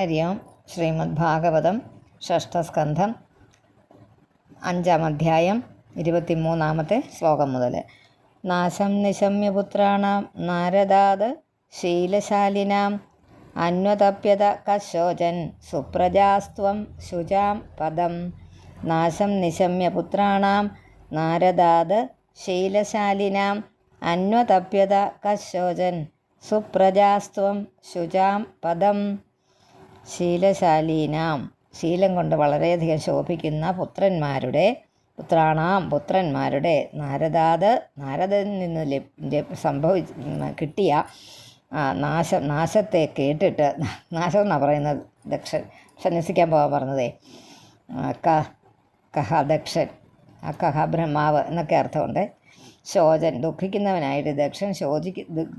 ഹരി ഓം. ശ്രീമദ്ഭാഗവതം ഷഷ്ഠസ്കന്ധം 5-ാം അധ്യായം 23-ാമത്തെ ശ്ലോകം മുതൽ. നാശം നിശമ്യപുത്രാണാം നാരദാത് ശീലശാലിനാം അന്വതപ്യത കശോചൻ സുപ്രജാസ്ത്വം ശുചാം പദം. നാശം നിശമ്യപുത്രാണാം നാരദാത് ശീലശാലിനാം അന്വതപ്യത കശോചൻ സുപ്രജാസ്ത്വം ശുചാം പദം. ശീലശാലീനാം, ശീലം കൊണ്ട് വളരെയധികം ശോഭിക്കുന്ന പുത്രന്മാരുടെ നാരദനിൽ നിന്ന് കിട്ടിയ നാശത്തെ കേട്ടിട്ട്, നാശം എന്നാണ് പറയുന്നത്, ദക്ഷൻ സന്യസിക്കാൻ പോകാൻ പറഞ്ഞതേ, ദക്ഷൻ, ബ്രഹ്മാവ് എന്നൊക്കെ അർത്ഥമുണ്ട്. ശോചൻ, ദുഃഖിക്കുന്നവനായിട്ട്, ദക്ഷൻ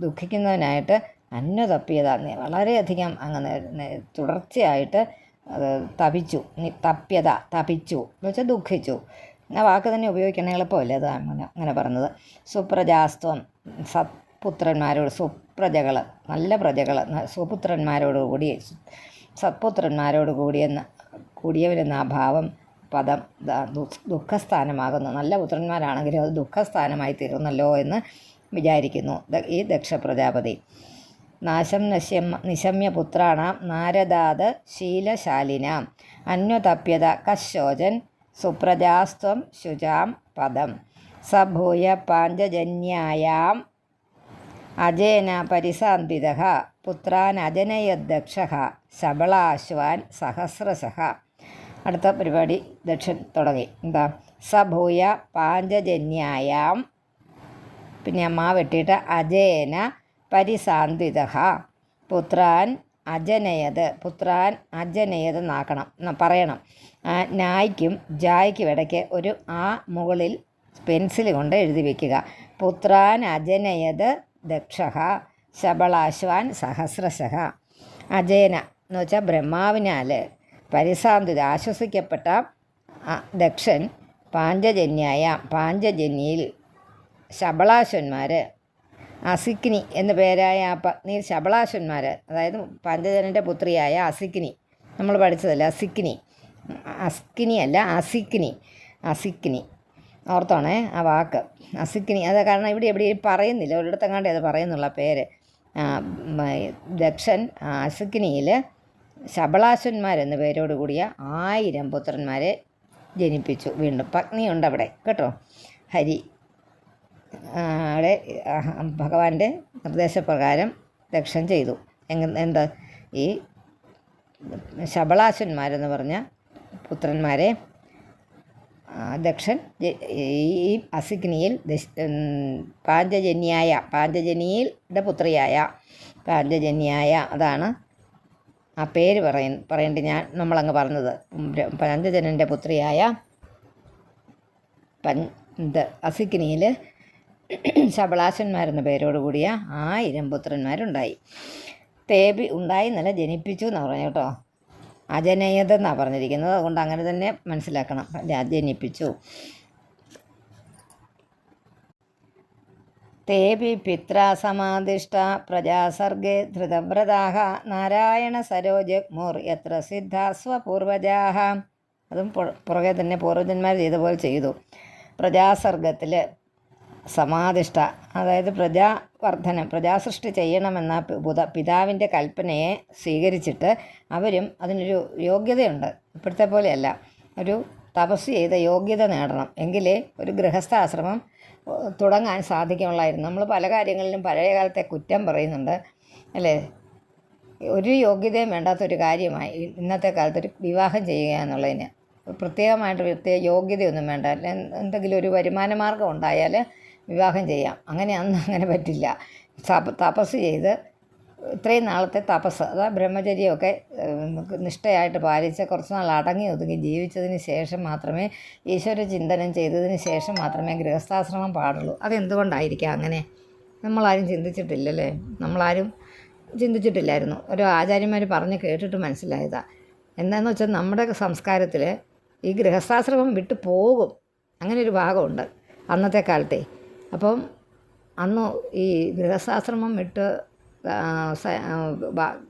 ദുഃഖിക്കുന്നവനായിട്ട് അന്വതപ്യത, വളരെയധികം അങ്ങനെ തുടർച്ചയായിട്ട് തപിച്ചു. തപിച്ചു എന്ന് വെച്ചാൽ ദുഃഖിച്ചു. ആ വാക്ക് തന്നെ ഉപയോഗിക്കണേ എളുപ്പമല്ലേ, അത് അങ്ങനെ പറഞ്ഞത്. സുപ്രജാസ്ത്വം, സത്പുത്രന്മാരോട്, സുപ്രജകൾ, നല്ല പ്രജകൾ, സത്പുത്രന്മാരോട് കൂടിയവരെന്ന ആ ഭാവം പദം ദുഃഖസ്ഥാനമാകുന്നു. നല്ല പുത്രന്മാരാണെങ്കിലും അത് ദുഃഖസ്ഥാനമായി തീർന്നല്ലോ എന്ന് വിചാരിക്കുന്നു ഈ ദക്ഷ പ്രജാപതി. നാശം നിശമ്യ പുത്രാണാം നാരദാത് ശീലശാലിനാം അന്വതപ്യത കശോചൻ സുപ്രജാസ്ത്വം ശുചാം പദം. സഭൂയ പാഞ്ചജന്യായാം അജേന പരിസാന്തിതഃ പുത്രാൻ അജനയദ്ദക്ഷഃ ശബളാശ്വാൻ സഹസ്രശഃ. അടുത്ത പരിപാടി ദക്ഷൻ തുടങ്ങി. എന്താ? സഭൂയ പാഞ്ചജന്യായാം, പിന്നെ അമ്മ വെട്ടിയിട്ട് അജേന പരിസാന്തിതഃ പുത്രാൻ അജനയത് എന്നാക്കണം, പറയണം. നായ്ക്കും ജായ്ക്കും ഇടയ്ക്ക് ഒരു ആ മുകളിൽ പെൻസിൽ കൊണ്ട് എഴുതി വയ്ക്കുക. പുത്രാൻ അജനയത് ദക്ഷഃ ശബളാശ്വാൻ സഹസ്രശഃ. അജേന എന്ന് വെച്ചാൽ ബ്രഹ്മാവിനാൽ ആശ്വസിക്കപ്പെട്ട ദക്ഷൻ പാഞ്ചജന്യയിൽ ശബളാശ്വന്മാർ, അസിക്നി എന്നു പേരായ ആ പത്നിയിൽ ശബളാശ്വന്മാർ, അതായത് പാഞ്ചജനൻ്റെ പുത്രിയായ അസിക്നി, നമ്മൾ പഠിച്ചതല്ല, അസിക്നി ഓർത്തോണേ ആ വാക്ക്, അസിക്നി. അത് കാരണം എവിടെയും പറയുന്നില്ല, ഒരിടത്തെങ്ങാണ്ടേ അത് പറയുന്നുള്ള പേര്. ദക്ഷൻ അസിക്നിയിൽ ശബളാശ്വന്മാരെന്ന പേരോട് കൂടിയ 1000 പുത്രന്മാരെ ജനിപ്പിച്ചു. വീണ്ടും പത്നിയുണ്ട് അവിടെ കേട്ടോ. ഹരി അവിടെ ഭഗവാന്റെ നിർദ്ദേശപ്രകാരം ദക്ഷൻ ചെയ്തു. എന്താ? ഈ ശബളാശ്വന്മാരെന്ന് പറഞ്ഞ പുത്രന്മാരെ ദക്ഷൻ ഈ അസിഗ്നിയിൽ പാഞ്ചജനിയുടെ പുത്രിയായ പാഞ്ചജന്യായ, അതാണ് ആ പേര് പറയേണ്ടി നമ്മളങ്ങ് പറഞ്ഞത്. പാഞ്ചജനൻ്റെ പുത്രിയായ അസിഗ്നിയിൽ ശബളാശ്വന്മാരെന്ന പേരോടുകൂടിയ 1000 പുത്രന്മാരുണ്ടായി. ഉണ്ടായി എന്നല്ല, ജനിപ്പിച്ചു എന്നാണ് പറഞ്ഞു കേട്ടോ. അജനയതെന്നാണ് പറഞ്ഞിരിക്കുന്നത്, അതുകൊണ്ട് അങ്ങനെ തന്നെ മനസ്സിലാക്കണം, ജനിപ്പിച്ചു. തേപി പിത്രാ സമാദിഷ്ട പ്രജാസർഗേ ധൃതവ്രതാഃ നാരായണ സരോജഗ്മുർ യത്ര സിദ്ധാ സ്വപൂർവജാഃ. അതും പുറകെ തന്നെ പൂർവജന്മാർ ചെയ്ത പോലെ ചെയ്തു. പ്രജാസർഗത്തിൽ സമാധിഷ്ഠ, അതായത് പ്രജാസൃഷ്ടി ചെയ്യണമെന്ന പിതാവിൻ്റെ കൽപ്പനയെ സ്വീകരിച്ചിട്ട് അവരും അതിനൊരു യോഗ്യതയുണ്ട്. ഇപ്പോഴത്തെ പോലെയല്ല, ഒരു തപസ് ചെയ്ത യോഗ്യത നേടണം, എങ്കിലേ ഒരു ഗൃഹസ്ഥാശ്രമം തുടങ്ങാൻ സാധിക്കുള്ളായിരുന്നു. നമ്മൾ പല കാര്യങ്ങളിലും പഴയ കാലത്തെ കുറ്റം പറയുന്നുണ്ട് അല്ലേ. ഒരു യോഗ്യതയും വേണ്ടാത്തൊരു കാര്യമായി ഇന്നത്തെ കാലത്തൊരു വിവാഹം ചെയ്യുക എന്നുള്ളതിന്. പ്രത്യേക യോഗ്യതയൊന്നും വേണ്ട, എന്തെങ്കിലും ഒരു വരുമാന മാർഗം ഉണ്ടായാൽ വിവാഹം ചെയ്യാം. അങ്ങനെ പറ്റില്ല. തപസ് ചെയ്ത് ഇത്രയും നാളത്തെ തപസ്, അതായത് ബ്രഹ്മചര്യമൊക്കെ നിഷ്ഠയായിട്ട് പാലിച്ച് കുറച്ച് നാൾ അടങ്ങി ഒതുങ്ങി ജീവിച്ചതിന് ശേഷം മാത്രമേ, ഈശ്വര ചിന്തനം ചെയ്തതിന് ശേഷം മാത്രമേ ഗൃഹസ്ഥാശ്രമം പാടുള്ളൂ. അതെന്തുകൊണ്ടായിരിക്കാം അങ്ങനെ? നമ്മളാരും ചിന്തിച്ചിട്ടില്ലല്ലേ, നമ്മളാരും ചിന്തിച്ചിട്ടില്ലായിരുന്നു. ഓരോ ആചാര്യന്മാർ പറഞ്ഞ് കേട്ടിട്ട് മനസ്സിലായതാണ്. എന്താണെന്ന് വെച്ചാൽ നമ്മുടെ സംസ്കാരത്തിൽ ഈ ഗൃഹസ്ഥാശ്രമം വിട്ടു പോകും, അങ്ങനെയൊരു ഭാഗമുണ്ട് അന്നത്തെ കാലത്തെ. അപ്പം അന്ന് ഈ ഗൃഹസ്ഥാശ്രമം വിട്ട്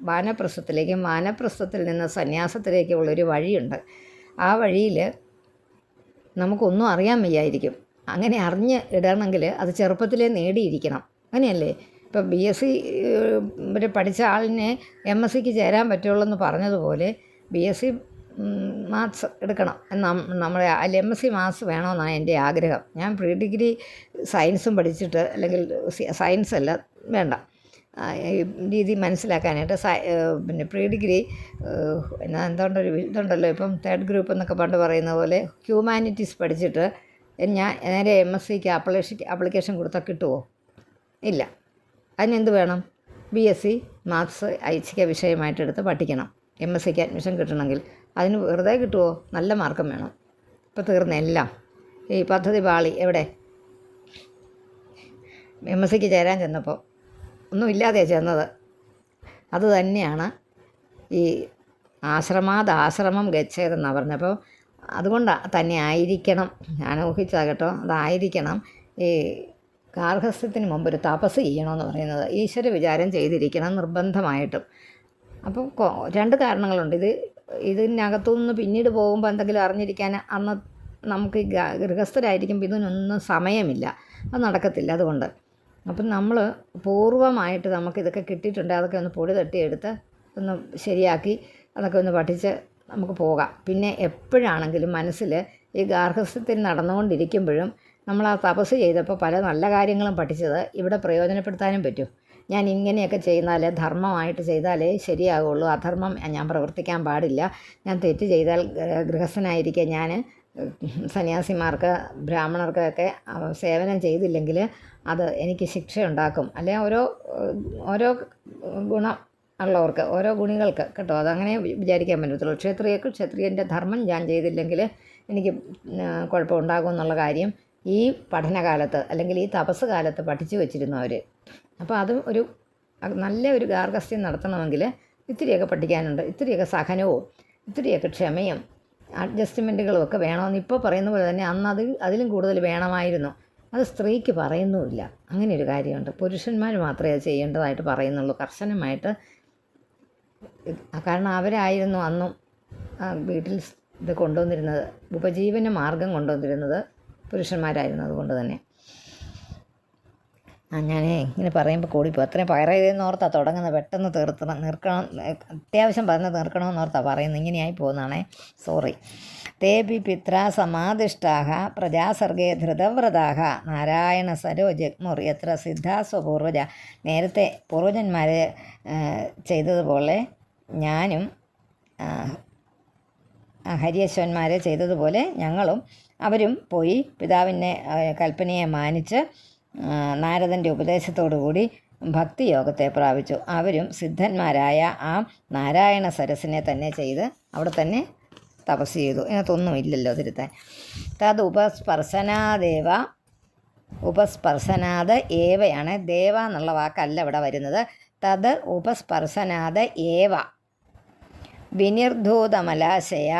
വാനപ്രസ്ഥത്തിലേക്കും വാനപ്രസ്ഥത്തിൽ നിന്ന് സന്യാസത്തിലേക്കുള്ളൊരു വഴിയുണ്ട്. ആ വഴിയിൽ നമുക്കൊന്നും അറിയാൻ വയ്യായിരിക്കും. അങ്ങനെ അറിഞ്ഞ് ഇടണമെങ്കിൽ അത് ചെറുപ്പത്തിലേ നേടിയിരിക്കണം. അങ്ങനെയല്ലേ? ഇപ്പം BSc വരെ പഠിച്ച ആളിനെ MScക്ക് ചേരാൻ പറ്റുള്ളൂ എന്ന് പറഞ്ഞതുപോലെ BSc മാത്സ് എടുക്കണം നമ്മളെ അതിൽ MSc മാത്സ് വേണമെന്നാണ് എൻ്റെ ആഗ്രഹം. ഞാൻ പ്രീ ഡിഗ്രി സയൻസും പഠിച്ചിട്ട്, അല്ലെങ്കിൽ സയൻസ് അല്ല വേണ്ട രീതി മനസ്സിലാക്കാനായിട്ട് പിന്നെ പ്രീ ഡിഗ്രി എന്തുകൊണ്ടൊരു ഇതുണ്ടല്ലോ ഇപ്പം തേർഡ് ഗ്രൂപ്പ് എന്നൊക്കെ പണ്ട് പറയുന്ന പോലെ ഹ്യൂമാനിറ്റീസ് പഠിച്ചിട്ട് ഞാൻ നേരെ MScക്ക് ആപ്ലിക്കേഷൻ കൊടുത്താൽ കിട്ടുമോ? ഇല്ല. അതിനെന്ത് വേണം? BSc മാത്സ് ഐച്ഛിക വിഷയമായിട്ടെടുത്ത് പഠിക്കണം. MScക്ക് അഡ്മിഷൻ കിട്ടണമെങ്കിൽ അതിന് വെറുതെ കിട്ടുമോ? നല്ല മാർക്കും വേണം. ഇപ്പോൾ തീർന്ന എല്ലാം ഈ പദ്ധതി പാളി. എവിടെ? MScക്ക് ചേരാൻ ചെന്നപ്പോൾ ഒന്നുമില്ലാതെയാണ് ചെന്നത്. അത് തന്നെയാണ് ഈ ആശ്രമം ഗച്ഛേതെന്നാണ് പറഞ്ഞപ്പോൾ അതുകൊണ്ട് തന്നെ ആയിരിക്കണം, ഞാൻ ഊഹിച്ചതാണ് കേട്ടോ, അതായിരിക്കണം ഈ ഗാർഹസ്ഥ്യത്തിന് മുമ്പ് ഒരു തപസ് ചെയ്യണമെന്ന് പറയുന്നത്. ഈശ്വര വിചാരം ചെയ്തിരിക്കണം നിർബന്ധമായിട്ടും. അപ്പം 2 കാരണങ്ങളുണ്ട്. ഇതിനകത്തുനിന്ന് പിന്നീട് പോകുമ്പോൾ എന്തെങ്കിലും അറിഞ്ഞിരിക്കാൻ അന്ന് നമുക്ക് ഗൃഹസ്ഥരായിരിക്കുമ്പോൾ ഇതിനൊന്നും സമയമില്ല, അത് നടക്കത്തില്ല. അതുകൊണ്ട് അപ്പം നമ്മൾ പൂർവ്വമായിട്ട് നമുക്കിതൊക്കെ കിട്ടിയിട്ടുണ്ട്, അതൊക്കെ ഒന്ന് പൊടി തട്ടിയെടുത്ത് ഒന്ന് ശരിയാക്കി അതൊക്കെ ഒന്ന് പഠിച്ച് നമുക്ക് പോകാം. പിന്നെ എപ്പോഴാണെങ്കിലും മനസ്സിൽ ഈ ഗാർഹസ്ഥ്യത്തിൽ നടന്നുകൊണ്ടിരിക്കുമ്പോഴും നമ്മൾ ആ തപസ് ചെയ്തപ്പോൾ പല നല്ല കാര്യങ്ങളും പഠിച്ചത് ഇവിടെ പ്രയോജനപ്പെടുത്താനും പറ്റും. ഞാൻ ഇങ്ങനെയൊക്കെ ചെയ്താലേ ധർമ്മമായിട്ട് ചെയ്താലേ ശരിയാകുള്ളൂ, അധർമ്മം ഞാൻ പ്രവർത്തിക്കാൻ പാടില്ല. ഞാൻ തെറ്റ് ചെയ്താൽ ഗൃഹസ്ഥനായിരിക്കെ ഞാൻ സന്യാസിമാർക്ക് ബ്രാഹ്മണർക്കൊക്കെ സേവനം ചെയ്തില്ലെങ്കിൽ അത് എനിക്ക് ശിക്ഷയുണ്ടാക്കും. അല്ലെങ്കിൽ ഓരോ ഗുണം ഉള്ളവർക്ക്, ഓരോ ഗുണികൾക്ക് കേട്ടോ, അതങ്ങനെ വിചാരിക്കാൻ പറ്റത്തുള്ളൂ. ക്ഷത്രിയൻ്റെ ധർമ്മം ഞാൻ ചെയ്തില്ലെങ്കിൽ എനിക്ക് കുഴപ്പമുണ്ടാകും എന്നുള്ള കാര്യം ഈ പഠനകാലത്ത് അല്ലെങ്കിൽ ഈ തപസ് കാലത്ത് പഠിച്ചു വച്ചിരുന്നു അവർ. അപ്പോൾ അതും നല്ല ഒരു ഗാർഹസ്ഥ്യം നടത്തണമെങ്കിൽ ഇത്തിരിയൊക്കെ പഠിക്കാനുണ്ട്. ഇത്തിരിയൊക്കെ സഹനവും ഇത്തിരിയൊക്കെ ക്ഷമയും അഡ്ജസ്റ്റ്മെൻറ്റുകളും ഒക്കെ വേണമെന്ന് ഇപ്പോൾ പറയുന്ന പോലെ തന്നെ അന്ന് അതിലും കൂടുതൽ വേണമായിരുന്നു. അത് സ്ത്രീക്ക് പറയുന്നുമില്ല. അങ്ങനെ ഒരു കാര്യമുണ്ട്. പുരുഷന്മാർ മാത്രമേ അത് ചെയ്യേണ്ടതായിട്ട് പറയുന്നുള്ളൂ കർശനമായിട്ട്. കാരണം അവരായിരുന്നു അന്നും വീട്ടിൽ ഇത് കൊണ്ടുവന്നിരുന്നത്, ഉപജീവന മാർഗം കൊണ്ടുവന്നിരുന്നത് പുരുഷന്മാരായിരുന്നു. അതുകൊണ്ട് തന്നെ ഞാൻ ഇങ്ങനെ പറയുമ്പോൾ കൂടിപ്പോൾ അത്രയും പറയുന്നതെന്ന് ഓർത്താണ് തുടങ്ങുന്നത്. പെട്ടെന്ന് നിർക്കണം, അത്യാവശ്യം പറഞ്ഞ് നിർക്കണമെന്നോർത്താണ് പറയുന്നത്. ഇങ്ങനെയായി പോകുന്നതാണേ, സോറി. തേപി പിത്ര സമാദിഷ്ടാഹ പ്രജാസർഗേ ധൃതവ്രതാഹ നാരായണ സരോ ജഗ്മുർ എത്ര സിദ്ധാസ്വപൂർവജ. നേരത്തെ പൂർവജന്മാരെ ചെയ്തതുപോലെ ഞാനും ഹരിയശ്വന്മാരെ ചെയ്തതുപോലെ ഞങ്ങളും അവരും പോയി പിതാവിൻ്റെ കൽപ്പനയെ മാനിച്ച് നാരദൻ്റെ ഉപദേശത്തോടുകൂടി ഭക്തിയോഗത്തെ പ്രാപിച്ചു. അവരും സിദ്ധന്മാരായ ആ നാരായണ സരസിനെ തന്നെ ചെയ്ത് അവിടെ തന്നെ തപസ് ചെയ്തു. ഇതിനകത്തൊന്നും ഇല്ലല്ലോ തിരുത്താൻ. തത് ഉപസ്പർശനാത് ഏവയാണ്. ദേവ എന്നുള്ള വാക്കല്ല ഇവിടെ വരുന്നത്. തത് ഉപസ്പർശനാത് ഏവ വിനിർധൂതമലാശയ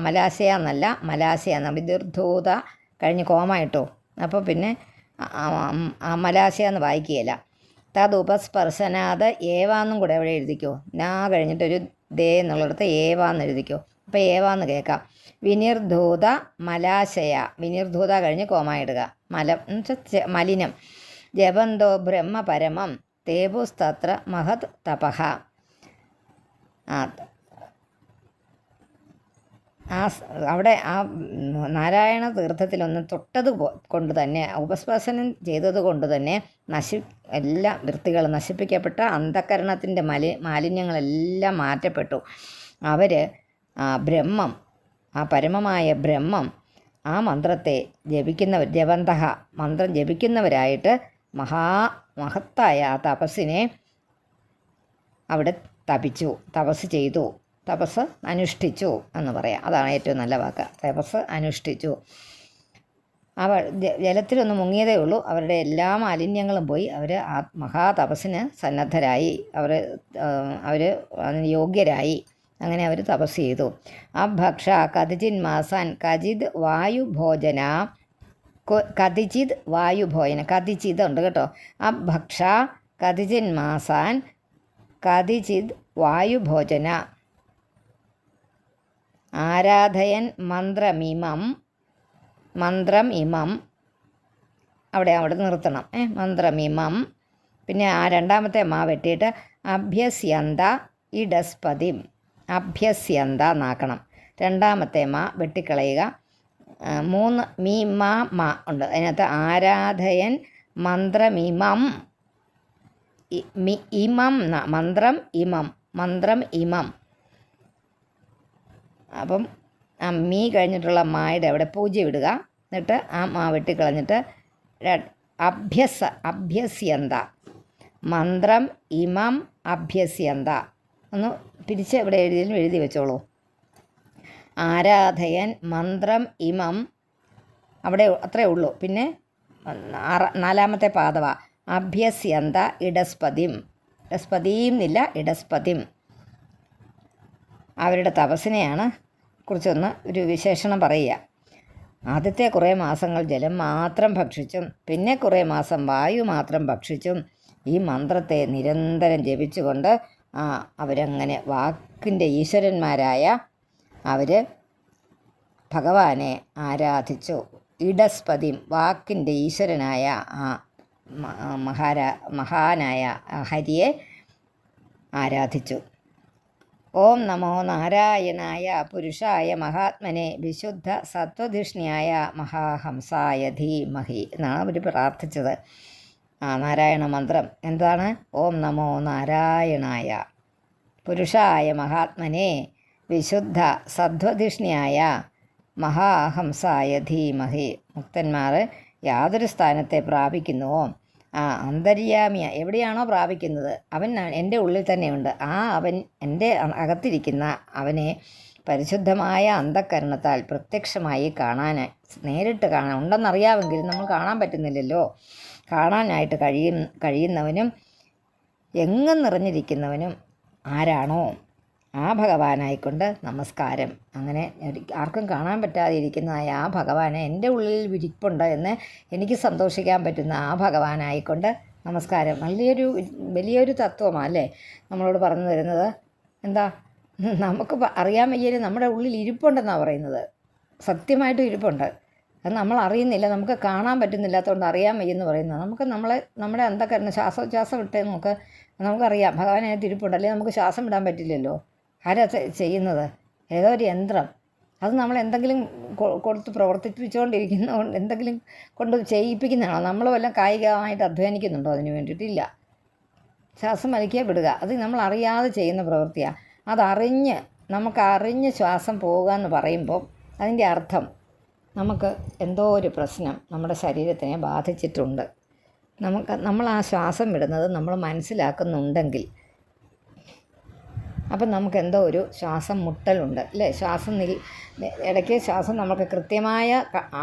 മലാശയ എന്നല്ല, മലാശയ എന്ന. വിനിർധൂത കഴിഞ്ഞ് കോമ ഇട്ടു, അപ്പോൾ പിന്നെ മലാശയ എന്ന് വായിക്കുകയില്ല. തത് ഉപസ്പർശനാത് ഏവാന്നും കൂടെ എവിടെ എഴുതിക്കോ. നാ കഴിഞ്ഞിട്ടൊരു ദേ എന്നുള്ളിടത്ത് ഏവാന്ന് എഴുതിക്കോ. അപ്പോൾ ഏവാന്ന് കേൾക്കാം. വിനിർധൂത മലാശയ, വിനിർധൂത കഴിഞ്ഞ് കോമ ഇടുക. മലിനം. ജപന്തോ ബ്രഹ്മപരമം തേപുസ്തത്ര മഹത് തപഹ. അവിടെ ആ നാരായണ തീർത്ഥത്തിലൊന്ന് തൊട്ടത് കൊണ്ട് തന്നെ, ഉപസ്പർശനം ചെയ്തത് കൊണ്ട് തന്നെ എല്ലാ വൃത്തികൾ നശിപ്പിക്കപ്പെട്ട അന്ധകരണത്തിൻ്റെ മാലിന്യങ്ങളെല്ലാം മാറ്റപ്പെട്ടു. അവർ ബ്രഹ്മം, ആ പരമമായ ബ്രഹ്മം, ആ മന്ത്രത്തെ ജപന്തഹ മന്ത്രം ജപിക്കുന്നവരായിട്ട് മഹത്തായ ആ തപസ്സിനെ അവിടെ തപസ് ചെയ്തു, തപസ് അനുഷ്ഠിച്ചു എന്ന് പറയാം. അതാണ് ഏറ്റവും നല്ല വാക്ക്. തപസ് അനുഷ്ഠിച്ചു. അവർ ജലത്തിലൊന്ന് മുങ്ങിയതേ ഉള്ളൂ, അവരുടെ എല്ലാ മാലിന്യങ്ങളും പോയി. അവർ ആ മഹാതപസ്സിന് സന്നദ്ധരായി, അവർ അതിന് യോഗ്യരായി. അങ്ങനെ അവർ തപസ് ചെയ്തു. അഭക്ഷ കതിചിൻ മാസാൻ കജിത് വായുഭോജന കതിചിത് വായുഭോജന, കതിചിത് ഉണ്ട് കേട്ടോ. അഭക്ഷ കതിചിൻ മാസാൻ കതിചിത് വായുഭോജന. ആരാധയൻ മന്ത്രം ഇമം അവിടെ നിർത്തണം. മന്ത്രമിമം. പിന്നെ ആ രണ്ടാമത്തെ മാ വെട്ടിയിട്ട് അഭ്യസ്യന്ത ഇടസ്പതിം, അഭ്യസ്യന്ത എന്നാക്കണം. രണ്ടാമത്തെ മാ വെട്ടിക്കളയുക. 3 മീ മാ മാ ഉണ്ട്. അതിനകത്ത് ആരാധയൻ മന്ത്രമിമം ഇമം മന്ത്രം ഇമം. അപ്പം ആ മീ കഴിഞ്ഞിട്ടുള്ള മായുടെ അവിടെ പൂജ്യം ഇടുക. എന്നിട്ട് ആ മാ വെട്ടിക്കളഞ്ഞിട്ട് അഭ്യസ്യന്ത മന്ത്രം ഇമം അഭ്യസ്യന്ത. ഒന്ന് പിരിച്ച് ഇവിടെ എഴുതി വെച്ചോളൂ. ആരാധയൻ മന്ത്രം ഇമം, അവിടെ അത്രയേ ഉള്ളൂ. പിന്നെ 4ാമത്തെ പാദവ അഭ്യസ്യന്ത ഇടസ്പതിം, ഇടസ്പതിയും എന്നില്ല, ഇടസ്പതിം. അവരുടെ തപസ്സിനെയാണ് കുറിച്ചൊന്ന് ഒരു വിശേഷണം പറയുക. ആദ്യത്തെ കുറേ മാസങ്ങൾ ജലം മാത്രം ഭക്ഷിച്ചും പിന്നെ കുറേ മാസം വായു മാത്രം ഭക്ഷിച്ചും ഈ മന്ത്രത്തെ നിരന്തരം ജപിച്ചുകൊണ്ട് അവരങ്ങനെ വാക്കിൻ്റെ ഈശ്വരന്മാരായ അവർ ഭഗവാനെ ആരാധിച്ചു. ഇടസ്പതി വാക്കിൻ്റെ ഈശ്വരനായ ആ മഹാനായ ഹരിയെ ആരാധിച്ചു. ഓം നമോ നാരായണായ പുരുഷായ മഹാത്മനെ വിശുദ്ധ സത്വധിഷ്ണ്യായ മഹാഹംസായ ധീമഹി എന്നാണ് അവർ പ്രാർത്ഥിച്ചത്. നാരായണ മന്ത്രം എന്താണ്? ഓം നമോ നാരായണായ പുരുഷായ മഹാത്മനെ വിശുദ്ധ സത്വധിഷ്ണ്യായ മഹാഹംസായ ധീമഹി. മുക്തന്മാർ യാതൊരു സ്ഥാനത്തെ പ്രാപിക്കുന്നുവോ അന്തര്യാമിയ എവിടെയാണോ പ്രാപിക്കുന്നത് അവൻ എൻ്റെ ഉള്ളിൽ തന്നെയുണ്ട്. അവൻ എൻ്റെ അകത്തിരിക്കുന്ന അവനെ പരിശുദ്ധമായ അന്ധക്കരണത്താൽ പ്രത്യക്ഷമായി കാണാനായി, നേരിട്ട് കാണാൻ ഉണ്ടെന്നറിയാമെങ്കിലും നമ്മൾ കാണാൻ പറ്റുന്നില്ലല്ലോ. കാണാനായിട്ട് കഴിയുന്നവനും എങ്ങും നിറഞ്ഞിരിക്കുന്നവനും ആരാണോ ആ ഭഗവാനായിക്കൊണ്ട് നമസ്കാരം. അങ്ങനെ ആർക്കും കാണാൻ പറ്റാതെ ഇരിക്കുന്ന ആ ഭഗവാനെ എൻ്റെ ഉള്ളിൽ വിരിപ്പുണ്ട് എന്ന് എനിക്ക് സന്തോഷിക്കാൻ പറ്റുന്ന ആ ഭഗവാനായിക്കൊണ്ട് നമസ്കാരം. വലിയൊരു തത്വമാണ് അല്ലേ നമ്മളോട് പറഞ്ഞു തരുന്നത്. എന്താ, നമുക്ക് അറിയാൻ വയ്യാലും നമ്മുടെ ഉള്ളിൽ ഇരിപ്പുണ്ടെന്നാണ് പറയുന്നത്. സത്യമായിട്ടും ഇരിപ്പുണ്ട്. അത് നമ്മൾ അറിയുന്നില്ല, നമുക്ക് കാണാൻ പറ്റുന്നില്ലാത്തതുകൊണ്ട് അറിയാൻ വയ്യെന്ന് പറയുന്നത്. നമ്മുടെ അന്ധകരണം ശ്വാസം വിട്ടേ നമുക്കറിയാം ഭഗവാനായിട്ട് ഇരിപ്പുണ്ട്. അല്ലെങ്കിൽ നമുക്ക് ശ്വാസം വിടാൻ പറ്റില്ലല്ലോ. ആരാ ചെയ്യുന്നത്? ഏതോ ഒരു യന്ത്രം. അത് നമ്മൾ എന്തെങ്കിലും കൊടുത്ത് പ്രവർത്തിപ്പിച്ചുകൊണ്ടിരിക്കുന്ന, എന്തെങ്കിലും കൊണ്ട് ചെയ്യിപ്പിക്കുന്നതാണോ? നമ്മൾ വല്ല കായികമായിട്ട് അധ്വാനിക്കുന്നുണ്ടോ അതിന് വേണ്ടിയിട്ടില്ല. ശ്വാസം വലിക്കുക വിടുക, അത് നമ്മൾ അറിയാതെ ചെയ്യുന്ന പ്രവൃത്തിയാണ്. നമുക്കറിഞ്ഞ് ശ്വാസം പോകുക എന്ന് പറയുമ്പോൾ അതിൻ്റെ അർത്ഥം നമുക്ക് എന്തോ ഒരു പ്രശ്നം നമ്മുടെ ശരീരത്തിനെ ബാധിച്ചിട്ടുണ്ട്. നമ്മൾ ആ ശ്വാസം വിടുന്നത് നമ്മൾ മനസ്സിലാക്കുന്നുണ്ടെങ്കിൽ അപ്പം നമുക്ക് എന്തോ ഒരു ശ്വാസം മുട്ടലുണ്ട് അല്ലേ? ഇടയ്ക്ക് ശ്വാസം നമുക്ക് കൃത്യമായ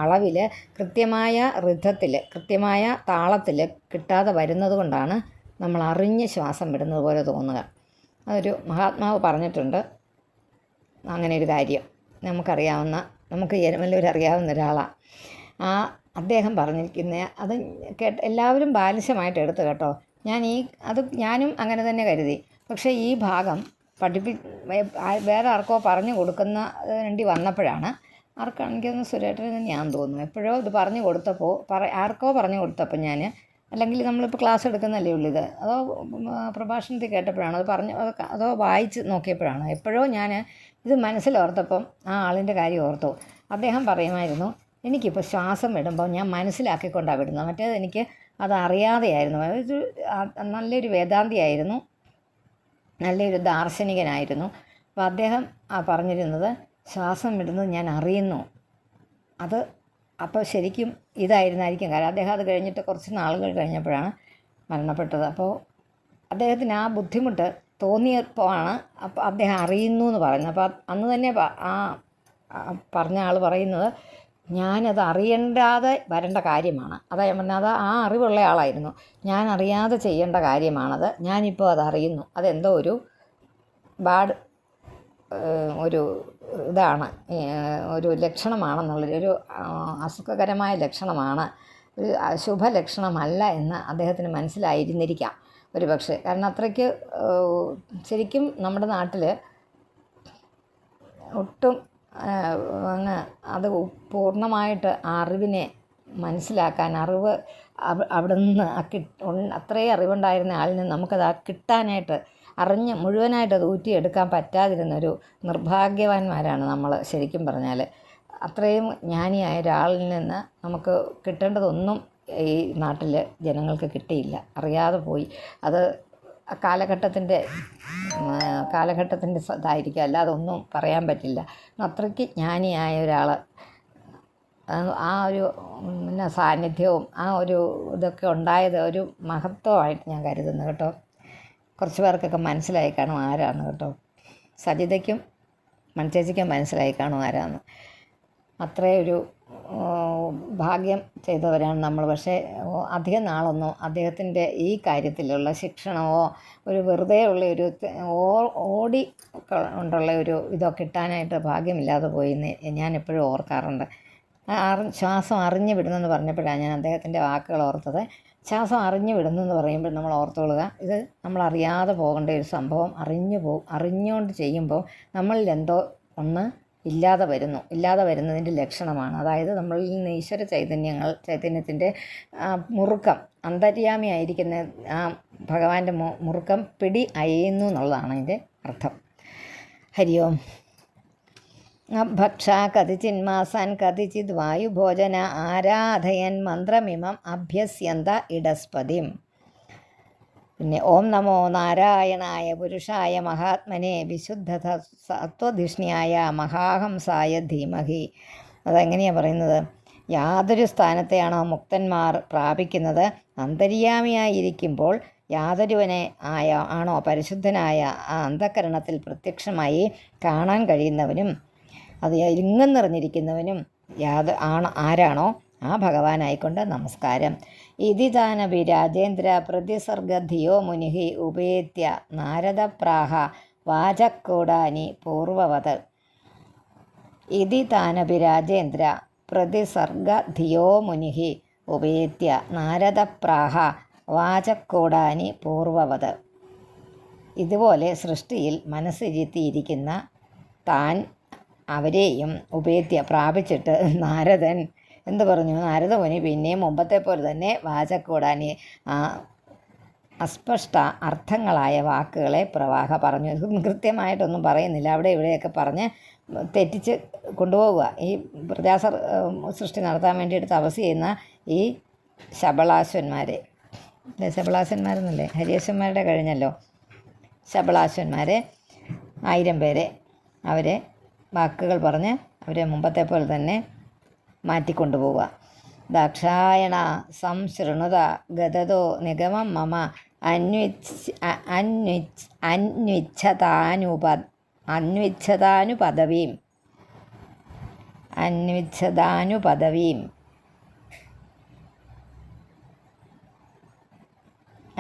അളവിൽ, കൃത്യമായ ഋതത്തിൽ, കൃത്യമായ താളത്തിൽ കിട്ടാതെ വരുന്നത് കൊണ്ടാണ് നമ്മൾ അറിഞ്ഞ് ശ്വാസം വിടുന്നത് പോലെ തോന്നുക. അതൊരു മഹാത്മാവ് പറഞ്ഞിട്ടുണ്ട് അങ്ങനെ ഒരു കാര്യം. നമുക്ക് അറിയാവുന്ന ഒരാളാണ് അദ്ദേഹം പറഞ്ഞിരിക്കുന്ന. അത് എല്ലാവരും ബാലിശമായിട്ട് എടുത്തു കേട്ടോ. ഞാനും അങ്ങനെ തന്നെ കരുതി. പക്ഷേ ഈ ഭാഗം വേറെ ആർക്കോ പറഞ്ഞു കൊടുക്കുന്ന വേണ്ടി വന്നപ്പോഴാണ്, ആർക്കാണെങ്കിലൊന്ന് സുരേട്ടന് തന്നെയാണെന്ന് തോന്നുന്നു, എപ്പോഴോ ഇത് പറഞ്ഞു കൊടുത്തപ്പോൾ ആർക്കോ പറഞ്ഞു കൊടുത്തപ്പോൾ ഞാൻ, അല്ലെങ്കിൽ നമ്മളിപ്പോൾ ക്ലാസ് എടുക്കുന്നല്ലേ ഉള്ളൂ ഇത്, അതോ പ്രഭാഷണത്തിൽ കേട്ടപ്പോഴാണ് അതോ വായിച്ച് നോക്കിയപ്പോഴാണ്, എപ്പോഴോ ഞാൻ ഇത് മനസ്സിലോർത്തപ്പം ആ ആളിൻ്റെ കാര്യം ഓർത്തു. അദ്ദേഹം പറയുമായിരുന്നു, എനിക്കിപ്പോൾ ശ്വാസം വിടുമ്പോൾ ഞാൻ മനസ്സിലാക്കിക്കൊണ്ടാണ് വിടുന്നത്, മറ്റേത് എനിക്ക് അതറിയാതെയായിരുന്നു. അതൊരു നല്ലൊരു വേദാന്തിയായിരുന്നു, നല്ലൊരു ദാർശനികനായിരുന്നു. അപ്പോൾ അദ്ദേഹം പറഞ്ഞിരുന്നത്, ശ്വാസം വിടുന്നത് ഞാൻ അറിയുന്നു. അപ്പോൾ ശരിക്കും ഇതായിരുന്നായിരിക്കും കാര്യം. അദ്ദേഹം അത് കഴിഞ്ഞിട്ട് കുറച്ച് നാളുകൾ കഴിഞ്ഞപ്പോഴാണ് മരണപ്പെട്ടത്. അപ്പോൾ അദ്ദേഹത്തിന് ആ ബുദ്ധിമുട്ട് തോന്നിയപ്പോഴാണ് അപ്പോൾ അദ്ദേഹം അറിയുന്നു എന്ന് പറയുന്നത്. അപ്പോൾ അന്ന് തന്നെ പറഞ്ഞ ആൾ പറയുന്നത്, ഞാനത് അറിയേണ്ടാതെ വരേണ്ട കാര്യമാണ്. അതാ ഞാൻ പറഞ്ഞത്, ആ അറിവുള്ള ആളായിരുന്നു. ഞാൻ അറിയാതെ ചെയ്യേണ്ട കാര്യമാണത്. ഞാനിപ്പോൾ അതറിയുന്നു. അതെന്തോ ഒരു ഒരു ഇതാണ്, ഒരു ലക്ഷണമാണെന്നുള്ളൊരു അസുഖകരമായ ലക്ഷണമാണ്, ഒരു ശുഭലക്ഷണമല്ല എന്ന് അദ്ദേഹത്തിന് മനസ്സിലായിരുന്നിരിക്കാം ഒരു പക്ഷേ. കാരണം അത്രയ്ക്ക് ശരിക്കും നമ്മുടെ നാട്ടിൽ ഒട്ടും അങ്ങ് അത് പൂർണ്ണമായിട്ട് അറിവിനെ മനസ്സിലാക്കാൻ, അറിവ് അവിടെ നിന്ന് അത്രയും അറിവുണ്ടായിരുന്ന ആളിൽ നിന്ന് നമുക്കത് കിട്ടാനായിട്ട് മുഴുവനായിട്ട് അത് ഊറ്റിയെടുക്കാൻ പറ്റാതിരുന്നൊരു നിർഭാഗ്യവാന്മാരാണ് നമ്മൾ ശരിക്കും പറഞ്ഞാൽ. അത്രയും ജ്ഞാനിയായ ഒരാളിൽ നിന്ന് നമുക്ക് കിട്ടേണ്ടതൊന്നും ഈ നാട്ടിൽ ജനങ്ങൾക്ക് കിട്ടിയില്ല, അറിയാതെ പോയി. അത് കാലഘട്ടത്തിൻ്റെ ഇതായിരിക്കും, അല്ലാതെ ഒന്നും പറയാൻ പറ്റില്ല. അത്രയ്ക്ക് ജ്ഞാനിയായ ഒരാൾ, ആ ഒരു സാന്നിധ്യവും ആ ഒരു ഇതൊക്കെ ഉണ്ടായത് ഒരു മഹത്വമായിട്ട് ഞാൻ കരുതുന്നു കേട്ടോ. കുറച്ച് പേർക്കൊക്കെ മനസ്സിലായി കാണും ആരാണ് കേട്ടോ. സജിതയ്ക്കും മൺചേച്ചിക്കും മനസ്സിലായി കാണും ആരാന്ന്. അത്രയൊരു ഭാഗ്യം ചെയ്തവരാണ് നമ്മൾ. പക്ഷേ അധികം നാളൊന്നും അദ്ദേഹത്തിൻ്റെ ഈ കാര്യത്തിലുള്ള ശിക്ഷണമോ ഒരു വെറുതെ ഉള്ള ഒരു ഓടി കൊണ്ടുള്ള ഒരു ഇതോ കിട്ടാനായിട്ട് ഭാഗ്യമില്ലാതെ പോയി ഞാൻ എപ്പോഴും ഓർക്കാറുണ്ട്. ശ്വാസം അറിഞ്ഞു വിടുന്നെന്ന് പറഞ്ഞപ്പോഴാണ് ഞാൻ അദ്ദേഹത്തിൻ്റെ വാക്കുകൾ ഓർത്തത്. ശ്വാസം അറിഞ്ഞു വിടുന്നെന്ന് പറയുമ്പോൾ നമ്മൾ ഓർത്തുകൊള്ളുക, ഇത് നമ്മളറിയാതെ പോകേണ്ട ഒരു സംഭവം. അറിഞ്ഞുകൊണ്ട് ചെയ്യുമ്പോൾ നമ്മളിൽ എന്തോ ഒന്ന് ഇല്ലാതെ വരുന്നതിൻ്റെ ലക്ഷണമാണ്. അതായത് നമ്മളിൽ നിന്ന് ഈശ്വര ചൈതന്യത്തിൻ്റെ മുറുക്കം, അന്തര്യാമിയായിരിക്കുന്ന ആ ഭഗവാന്റെ മുറുക്കം പിടി അയയുന്നു എന്നുള്ളതാണ് അതിൻ്റെ അർത്ഥം. ഹരി ഓം. ഭക്ഷ കതിചിന്മാസാൻ കതിചിത് വായുഭോജന ആരാധയൻ മന്ത്രമിമം അഭ്യസ്യന്ത ഇടസ്പതിം. പിന്നെ ഓം നമോ നാരായണായ പുരുഷായ മഹാത്മനെ വിശുദ്ധ സത്വധിഷ്ണ്യായ മഹാഹംസായ ധീമഹി. അതെങ്ങനെയാണ് പറയുന്നത്? യാതൊരു സ്ഥാനത്തെയാണോ മുക്തന്മാർ പ്രാപിക്കുന്നത്, അന്തര്യാമിയായിരിക്കുമ്പോൾ യാതൊരുവനെ ആണോ പരിശുദ്ധനായ ആ അന്ധകരണത്തിൽ പ്രത്യക്ഷമായി കാണാൻ കഴിയുന്നവനും അത് ഇങ്ങം നിറഞ്ഞിരിക്കുന്നവനും ആരാണോ ആ ഭഗവാനായിക്കൊണ്ട് നമസ്കാരം. ഇതിതാനപി രാജേന്ദ്ര പ്രതിസർഗധിയോ മുനിഹി ഉപേത്യ നാരദപ്രാഹ വാചക്കൂടാനി പൂർവവത്. ഇതിതാനപി രാജേന്ദ്ര പ്രതിസർഗധിയോ മുനിഹി ഉപേത്യ നാരദപ്രാഹ വാചക്കൂടാനി പൂർവവത്. ഇതുപോലെ സൃഷ്ടിയിൽ മനസ്സിരുത്തിയിരിക്കുന്ന താൻ അവരെയും ഉപേത്യ പ്രാപിച്ചിട്ട് നാരദൻ എന്ത് പറഞ്ഞു? നാരദമുനി പിന്നെയും മുമ്പത്തെ പോലെ തന്നെ വാചക്കൂടാനി അസ്പഷ്ട അർത്ഥങ്ങളായ വാക്കുകളെ പ്രവാഹ പറഞ്ഞു. കൃത്യമായിട്ടൊന്നും പറയുന്നില്ല, അവിടെ ഇവിടെയൊക്കെ പറഞ്ഞ് തെറ്റിച്ച് കൊണ്ടുപോവുക. ഈ സൃഷ്ടി നടത്താൻ വേണ്ടിയിട്ട് തപസ് ചെയ്യുന്ന ഈ ശബളാശ്വന്മാരെ, ശബളാശ്വന്മാരെന്നല്ലേ, ഹരിയശ്വന്മാരുടെ കഴിഞ്ഞല്ലോ, ശബളാശ്വന്മാരെ 1000 പേരെ അവരെ വാക്കുകൾ പറഞ്ഞ് അവരെ മുമ്പത്തെ പോലെ തന്നെ മാറ്റിക്കൊണ്ടുപോവുക. ദാക്ഷായണ സംശൃണുത ഗതോ നിഗമം മമ അന്വിച്ഛതാനുപദവീം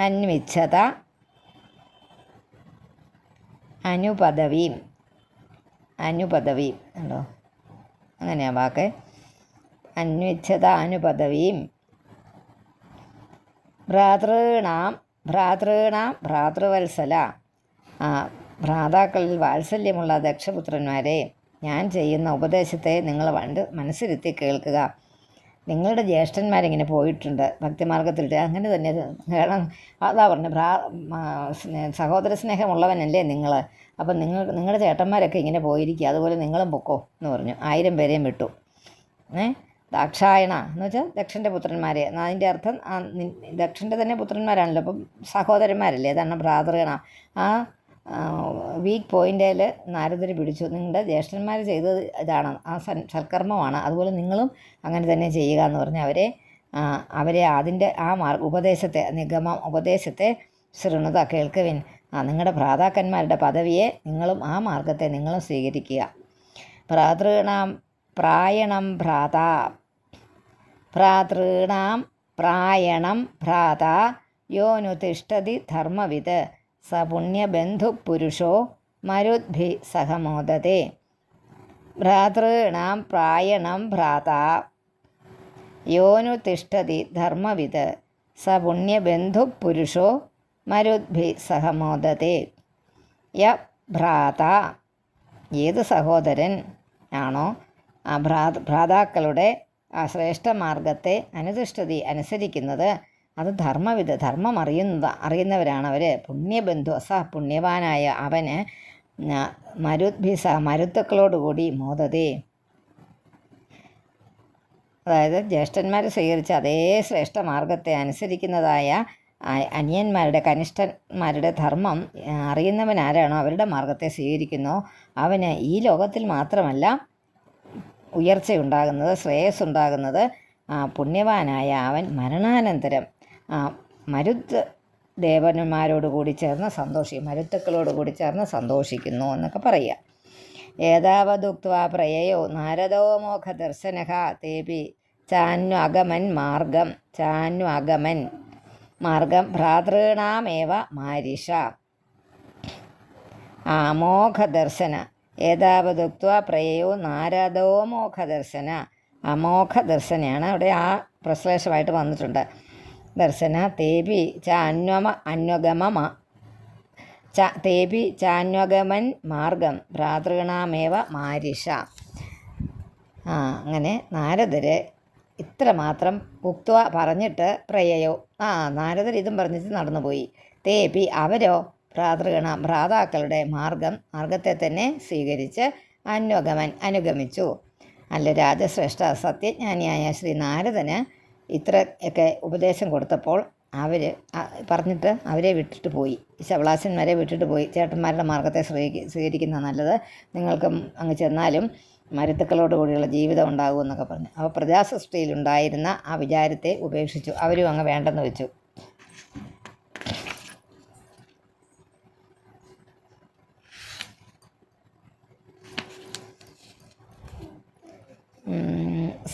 അന്വിച്ഛത അനുപദവീം ഉണ്ടോ? അങ്ങനെയാ വാക്ക്. അന്വിച്ഛത അനുപദവീം ഭ്രാതൃവത്സല. ഭ്രാതാക്കളിൽ വാത്സല്യമുള്ള ദക്ഷപുത്രന്മാരെ, ഞാൻ ചെയ്യുന്ന ഉപദേശത്തെ നിങ്ങൾ മനസ്സിരുത്തി കേൾക്കുക. നിങ്ങളുടെ ജ്യേഷ്ഠന്മാരിങ്ങനെ പോയിട്ടുണ്ട് ഭക്തിമാർഗത്തിലിട്ട്, അങ്ങനെ തന്നെ കാരണം അതാ പറഞ്ഞു, സഹോദര സ്നേഹമുള്ളവനല്ലേ നിങ്ങൾ, അപ്പം നിങ്ങളുടെ ചേട്ടന്മാരൊക്കെ ഇങ്ങനെ പോയിരിക്കുക, അതുപോലെ നിങ്ങളും പൊക്കോ എന്ന് പറഞ്ഞു. 1000 പേരെയും വിട്ടു. ദാക്ഷായണ എന്ന് വെച്ചാൽ ദക്ഷൻ്റെ പുത്രന്മാരെ. അതിൻ്റെ അർത്ഥം ദക്ഷൻ്റെ തന്നെ പുത്രന്മാരാണല്ലോ, അപ്പം സഹോദരന്മാരല്ലേ, അതാണ് ഭ്രാതൃഗണ. ആ വീക്ക് പോയിൻ്റിൽ നാരദർ പിടിച്ചു, നിങ്ങളുടെ ജ്യേഷ്ഠന്മാർ ചെയ്തത് ഇതാണ്, ആ സൽക്കർമ്മമാണ്, അതുപോലെ നിങ്ങളും അങ്ങനെ തന്നെ ചെയ്യുക എന്ന് പറഞ്ഞ് അവരെ അതിൻ്റെ ആ ഉപദേശത്തെ, ഉപദേശത്തെ ശൃണുത കേൾക്കുവിൻ. നിങ്ങളുടെ ഭ്രാതാക്കന്മാരുടെ പദവിയെ നിങ്ങളും ആ മാർഗത്തെ നിങ്ങളും സ്വീകരിക്കുക. ഭ്രാതൃണാം പ്രായണം ഭ്രാതാ യോനുതിഷ്ഠതി ധർമ്മവിത് സ പുണ്യബന്ധു പുരുഷോ മരുദ്ഭി സഹ മോദതേ. ഭ്രാതॄണാം പ്രായണം ഭ്രാതാ യോനു തിഷ്ഠതി ധർമ്മവിത് സ പുണ്യബന്ധുപുരുഷോ മരുദ്ഭി സഹ മോദതേ. യ ഭ്രാത, ഏത് സഹോദരൻ ആണോ ആ ഭ്രാതാക്കളുടെ ആ ശ്രേഷ്ഠമാർഗത്തെ അനുതിഷ്ഠതി അനുസരിക്കുന്നത്, അത് ധർമ്മവിധ ധർമ്മം അറിയുന്നവരാണ് അവർ. പുണ്യബന്ധു സ പുണ്യവാനായ അവന് മരുദ്ഭിസ മരുത്തുക്കളോടുകൂടി മോദതേ, അതായത് ജ്യേഷ്ഠന്മാർ സ്വീകരിച്ച അതേ ശ്രേഷ്ഠ മാർഗത്തെ അനുസരിക്കുന്നതായ അനിയന്മാരുടെ കനിഷ്ഠന്മാരുടെ ധർമ്മം അറിയുന്നവൻ ആരാണോ അവരുടെ മാർഗത്തെ സ്വീകരിക്കുന്നോ അവന് ഈ ലോകത്തിൽ മാത്രമല്ല ഉയർച്ചയുണ്ടാകുന്നത്, ശ്രേയസ്സുണ്ടാകുന്നത്. പുണ്യവാനായ അവൻ മരണാനന്തരം മരുത്ത് ദേവന്മാരോടുകൂടി ചേർന്ന് മരുത്തുക്കളോടുകൂടി ചേർന്ന് സന്തോഷിക്കുന്നു എന്നൊക്കെ പറയുക. ഏതാവതുക്ത്വാ പ്രയയോ നാരദോ മോഖദർശനഃ തേപി ചാന്വഗമൻ മാർഗം ഭ്രാതॄണാമേവ മാരിഷ. അമോഘദർശന ഏതാവതുക്ത്വാ പ്രയയോ നാരദോ മോഘദർശന. അമോഘദർശനയാണ് അവിടെ ആ പ്രശ്ലേഷമായിട്ട് വന്നിട്ടുണ്ട്. ദർശന തേപി ചാന്വഗമൻ മാർഗം ഭ്രാതॄണാമേവ മാരിഷ. അങ്ങനെ നാരദര് ഇത്രമാത്രം ഉക്ത്വ പറഞ്ഞിട്ട് പ്രയയോ നാരദർ ഇതും പറഞ്ഞിട്ട് നടന്നുപോയി. തേപി അവരോ ഭ്രാതാക്കളുടെ മാർഗത്തെ തന്നെ സ്വീകരിച്ച് അനുഗമിച്ചു. അല്ല രാജശ്രേഷ്ഠ സത്യജ്ഞാനിയായ ശ്രീ നാരദന് ഇത്രയൊക്കെ ഉപദേശം കൊടുത്തപ്പോൾ പറഞ്ഞിട്ട് അവരെ വിട്ടിട്ട് പോയി. ശബളാശന്മാരെ വിട്ടിട്ട് പോയി. ചേട്ടന്മാരുടെ മാർഗത്തെ സ്വീകരിക്കുന്ന നല്ലത്, നിങ്ങൾക്കും അങ്ങ് ചെന്നാലും മരുത്തുക്കളോട് കൂടിയുള്ള ജീവിതം ഉണ്ടാകും എന്നൊക്കെ പറഞ്ഞു. അപ്പോൾ പ്രജാസൃഷ്ടിയിലുണ്ടായിരുന്ന ആ വിചാരത്തെ ഉപേക്ഷിച്ചു. അവരും അങ്ങ് വേണ്ടെന്ന് വെച്ചു.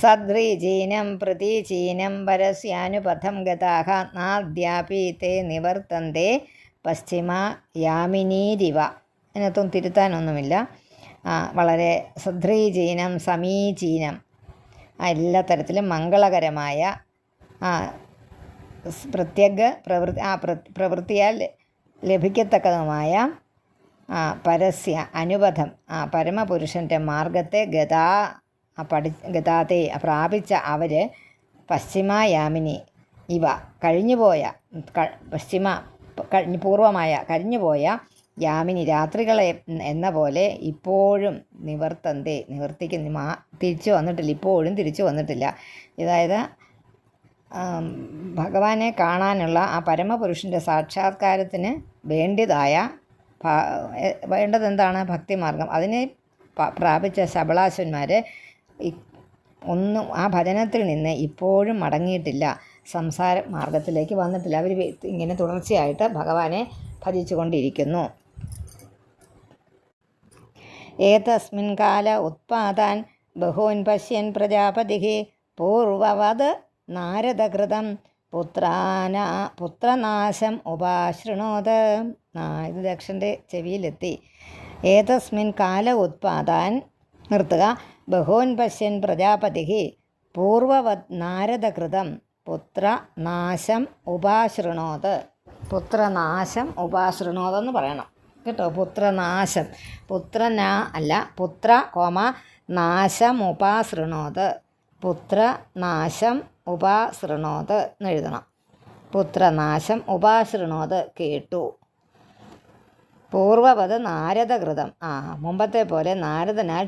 സദ്രീചീനം പ്രതീചീനം പരസ്യാനുപഥം ഗതാഃ നാദ്യാപി തേ നിവർത്തന്തേ പശ്ചിമ യാമിനീരിവ. അതിനകത്തൊന്നും തിരുത്താനൊന്നുമില്ല. വളരെ സദ്രീചീനം സമീചീനം, എല്ലാ തരത്തിലും മംഗളകരമായ പ്രത്യേക പ്രവൃത്തിയാൽ ലഭിക്കത്തക്കതുമായ പരസ്യ അനുബന്ധം പരമപുരുഷൻ്റെ മാർഗത്തെ ഗതാതെ പ്രാപിച്ച അവർ പശ്ചിമയാമിനി ഇവ പൂർവമായ കഴിഞ്ഞുപോയ യാമിനി രാത്രികളെ എന്ന പോലെ ഇപ്പോഴും തിരിച്ചു വന്നിട്ടില്ല. ഇപ്പോഴും തിരിച്ചു വന്നിട്ടില്ല. അതായത് ഭഗവാനെ കാണാനുള്ള ആ പരമപുരുഷൻ്റെ സാക്ഷാത്കാരത്തിന് വേണ്ടതെന്താണ്? ഭക്തിമാർഗം. അതിനെ പ്രാപിച്ച ശബളാശ്വന്മാർ ഒന്നും ആ ഭജനത്തിൽ നിന്ന് ഇപ്പോഴും മടങ്ങിയിട്ടില്ല, സംസാര മാർഗത്തിലേക്ക് വന്നിട്ടില്ല. അവർ ഇങ്ങനെ തുടർച്ചയായിട്ട് ഭഗവാനെ ഭജിച്ചു കൊണ്ടിരിക്കുന്നു. ഏതസ്മിൻ കാല ഉത്പാദാൻ ബഹൂൻ പശ്യൻ പ്രജാപതിഃ പൂർവവത് നാരദകൃതം പുത്രനാശം ഉപാശൃണോത്. ഇത് ദക്ഷൻ്റെ ചെവിയിലെത്തി. ഏതസ്മിൻ കാല ഉത്പാദാൻ നിർത്തുക. ബഹൂൻ പശ്യൻ പ്രജാപതിഃ പൂർവവത് നാരദകൃതം പുത്രനാശം ഉപാശൃണോത്. പുത്രനാശം ഉപാശൃണോതെന്ന് പറയണം കേട്ടോ. പുത്രനാശം, പുത്ര നാശമുപാശൃണോത്. പുത്രനാശം ഉപാശൃണോത് എന്നെഴുതണം. പുത്രനാശം ഉപാശൃണോത് കേട്ടു. പൂർവവത് നാരദകൃതം മുമ്പത്തെ പോലെ നാരദനാൽ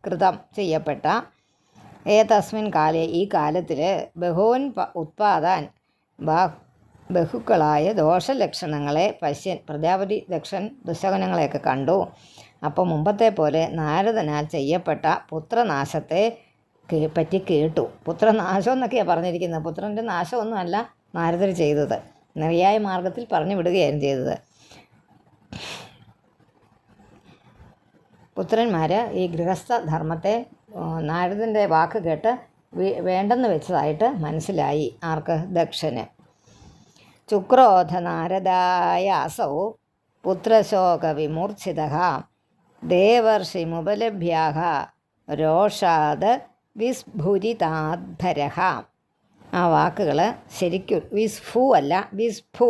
കൃതം ചെയ്യപ്പെട്ട ഏതസ്മിൻ കാലേ ഈ കാലത്തിൽ ബഹൂൻ ഉത്പാദാൻ ബഹുക്കളായ ദോഷലക്ഷണങ്ങളെ പശ്യൻ പ്രജാപതി ദക്ഷൻ ദുശകനങ്ങളെയൊക്കെ കണ്ടു. അപ്പോൾ മുമ്പത്തെ പോലെ നാരദനാൽ ചെയ്യപ്പെട്ട പുത്രനാശത്തെ പറ്റി കേട്ടു. പുത്രനാശം എന്നൊക്കെയാണ് പറഞ്ഞിരിക്കുന്നത്. പുത്രൻ്റെ നാശമൊന്നുമല്ല നാരദർ ചെയ്തത്, നെറിയായ മാർഗത്തിൽ പറഞ്ഞു വിടുകയായിരുന്നു ചെയ്തത്. പുത്രന്മാർ ഈ ഗൃഹസ്ഥ ധർമ്മത്തെ നാരദൻ്റെ വാക്ക് കേട്ട് വേണ്ടെന്ന് വെച്ചതായിട്ട് മനസ്സിലായി. ആർക്ക്? ദക്ഷന്. ചുക്രോധ നാരദായാസൗ പുത്രശോകവിമൂർച്ഛിത ദേവർഷിമുപലഭ്യാഹ രോഷാത് വിസ്ഫുരിതാധര. ആ വാക്കുകൾ ശരിക്കും വിസ്ഫു അല്ല, വിസ്ഫു,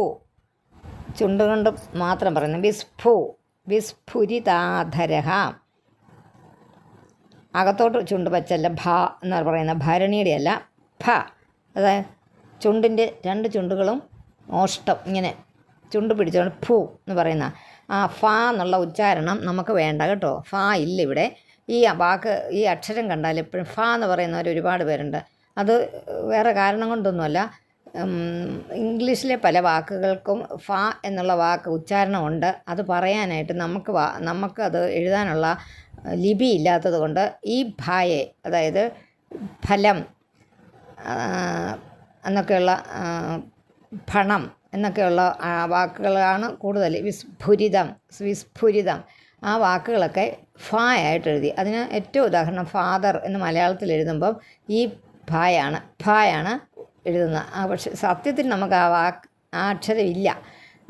ചുണ്ടുകൊണ്ട് മാത്രം പറയുന്നത്. വിസ്ഫു, വിസ്ഫുരിതാധര. അകത്തോട്ട് ചുണ്ട് വച്ചല്ല, ഭ എന്ന് പറയുന്ന ഭരണിയുടെ അല്ല, ഭ. അതായത് ചുണ്ടിൻ്റെ രണ്ട് ചുണ്ടുകളും ഓഷ്ടം ഇങ്ങനെ ചുണ്ട് പിടിച്ചുകൊണ്ട് ഫു എന്ന് പറയുന്ന ആ ഫ എന്നുള്ള ഉച്ചാരണം നമുക്ക് വേണ്ട കേട്ടോ. ഫ ഇല്ല ഇവിടെ. ഈ വാക്ക്, ഈ അക്ഷരം കണ്ടാൽ എപ്പോഴും ഫ എന്ന് പറയുന്നവർ ഒരുപാട് പേരുണ്ട്. അത് വേറെ കാരണം കൊണ്ടൊന്നുമല്ല. ഇംഗ്ലീഷിലെ പല വാക്കുകൾക്കും ഫ എന്നുള്ള വാക്ക് ഉച്ചാരണമുണ്ട്. അത് പറയാനായിട്ട് നമുക്ക് അത് എഴുതാനുള്ള ലിപി ഇല്ലാത്തത് കൊണ്ട് ഈ ഭായെ, അതായത് ഫലം എന്നൊക്കെയുള്ള ഫണം എന്നൊക്കെയുള്ള വാക്കുകളാണ് കൂടുതൽ. വിസ്ഫുരിതം ആ വാക്കുകളൊക്കെ ഫ ആയിട്ട് എഴുതി. അതിന് ഏറ്റവും ഉദാഹരണം ഫാദർ എന്ന് മലയാളത്തിൽ എഴുതുമ്പം ഈ ഭായാണ് എഴുതുന്നത്. പക്ഷെ സത്യത്തിൽ നമുക്ക് ആ അക്ഷരം ഇല്ല,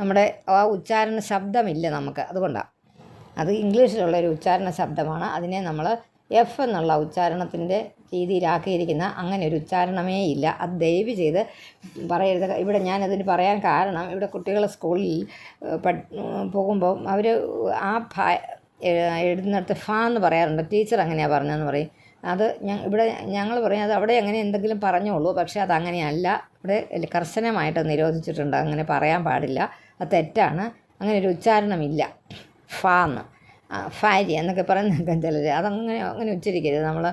നമ്മുടെ ആ ഉച്ചാരണ ശബ്ദമില്ല നമുക്ക്. അതുകൊണ്ടാണ് അത് ഇംഗ്ലീഷിലുള്ള ഒരു ഉച്ചാരണ ശബ്ദമാണ്. അതിനെ നമ്മൾ എഫ് എന്നുള്ള ഉച്ചാരണത്തിൻ്റെ രീതിയിലാക്കിയിരിക്കുന്ന അങ്ങനെ ഒരു ഉച്ചാരണമേ ഇല്ല. അത് ദയവ് ചെയ്ത് പറയരുത്. ഇവിടെ ഞാനതിന് പറയാൻ കാരണം, ഇവിടെ കുട്ടികൾ സ്കൂളിൽ പോകുമ്പോൾ അവർ ആ എഴുതുന്നിടത്ത് ഫ എന്ന് പറയാറുണ്ട്. ടീച്ചർ അങ്ങനെയാണ് പറഞ്ഞതെന്ന് പറയും. അത് ഇവിടെ ഞങ്ങൾ പറയും അത് അവിടെ അങ്ങനെ എന്തെങ്കിലും പറഞ്ഞോളൂ, പക്ഷേ അത് അങ്ങനെയല്ല. ഇവിടെ കർശനമായിട്ട് നിരോധിച്ചിട്ടുണ്ട്, അങ്ങനെ പറയാൻ പാടില്ല, അത് തെറ്റാണ്. അങ്ങനെ ഒരു ഉച്ചാരണമില്ല. ഫ എന്ന്, ഫാരി എന്നൊക്കെ പറയുന്ന ചിലർ അങ്ങനെ ഉച്ചരിക്കരുത്. നമ്മൾ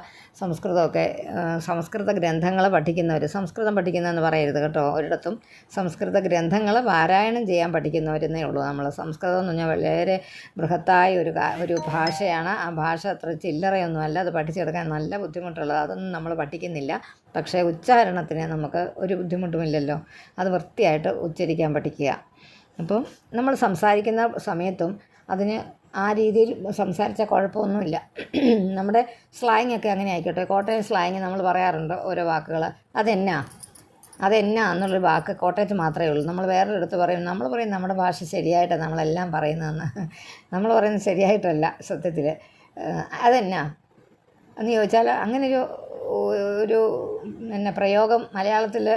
സംസ്കൃത ഗ്രന്ഥങ്ങൾ പഠിക്കുന്നവർ, സംസ്കൃതം പഠിക്കുന്നതെന്ന് പറയരുത് കേട്ടോ. ഒരിടത്തും സംസ്കൃത ഗ്രന്ഥങ്ങൾ പാരായണം ചെയ്യാൻ പഠിക്കുന്നവരെന്നേ ഉള്ളൂ. നമ്മൾ സംസ്കൃതം എന്ന് പറഞ്ഞാൽ വളരെ ബൃഹത്തായ ഒരു ഭാഷയാണ്. ആ ഭാഷ അത്ര ചില്ലറയൊന്നുമല്ല. അത് പഠിച്ചെടുക്കാൻ നല്ല ബുദ്ധിമുട്ടുള്ളത്. അതൊന്നും നമ്മൾ പഠിക്കുന്നില്ല. പക്ഷേ ഉച്ചാരണത്തിന് നമുക്ക് ഒരു ബുദ്ധിമുട്ടുമില്ലല്ലോ. അത് വൃത്തിയായിട്ട് ഉച്ചരിക്കാൻ പഠിക്കുക. അപ്പം നമ്മൾ സംസാരിക്കുന്ന സമയത്തും അതിന് ആ രീതിയിൽ സംസാരിച്ചാൽ കുഴപ്പമൊന്നുമില്ല. നമ്മുടെ സ്ലാങ്ങൊക്കെ അങ്ങനെ ആയിക്കോട്ടെ. കോട്ടയം സ്ലാങ് നമ്മൾ പറയാറുണ്ട് ഓരോ വാക്കുകൾ. അതെന്നാ എന്നുള്ളൊരു വാക്ക് കോട്ടയത്ത് മാത്രമേ ഉള്ളൂ. നമ്മൾ വേറൊരിടത്ത് പറയും, നമ്മൾ പറയും നമ്മുടെ ഭാഷ ശരിയായിട്ടാണ് നമ്മളെല്ലാം പറയുന്നതെന്ന്. നമ്മൾ പറയുന്നത് ശരിയായിട്ടല്ല സത്യത്തിൽ. അതെന്നാ എന്ന് ചോദിച്ചാൽ അങ്ങനൊരു പ്രയോഗം മലയാളത്തിൽ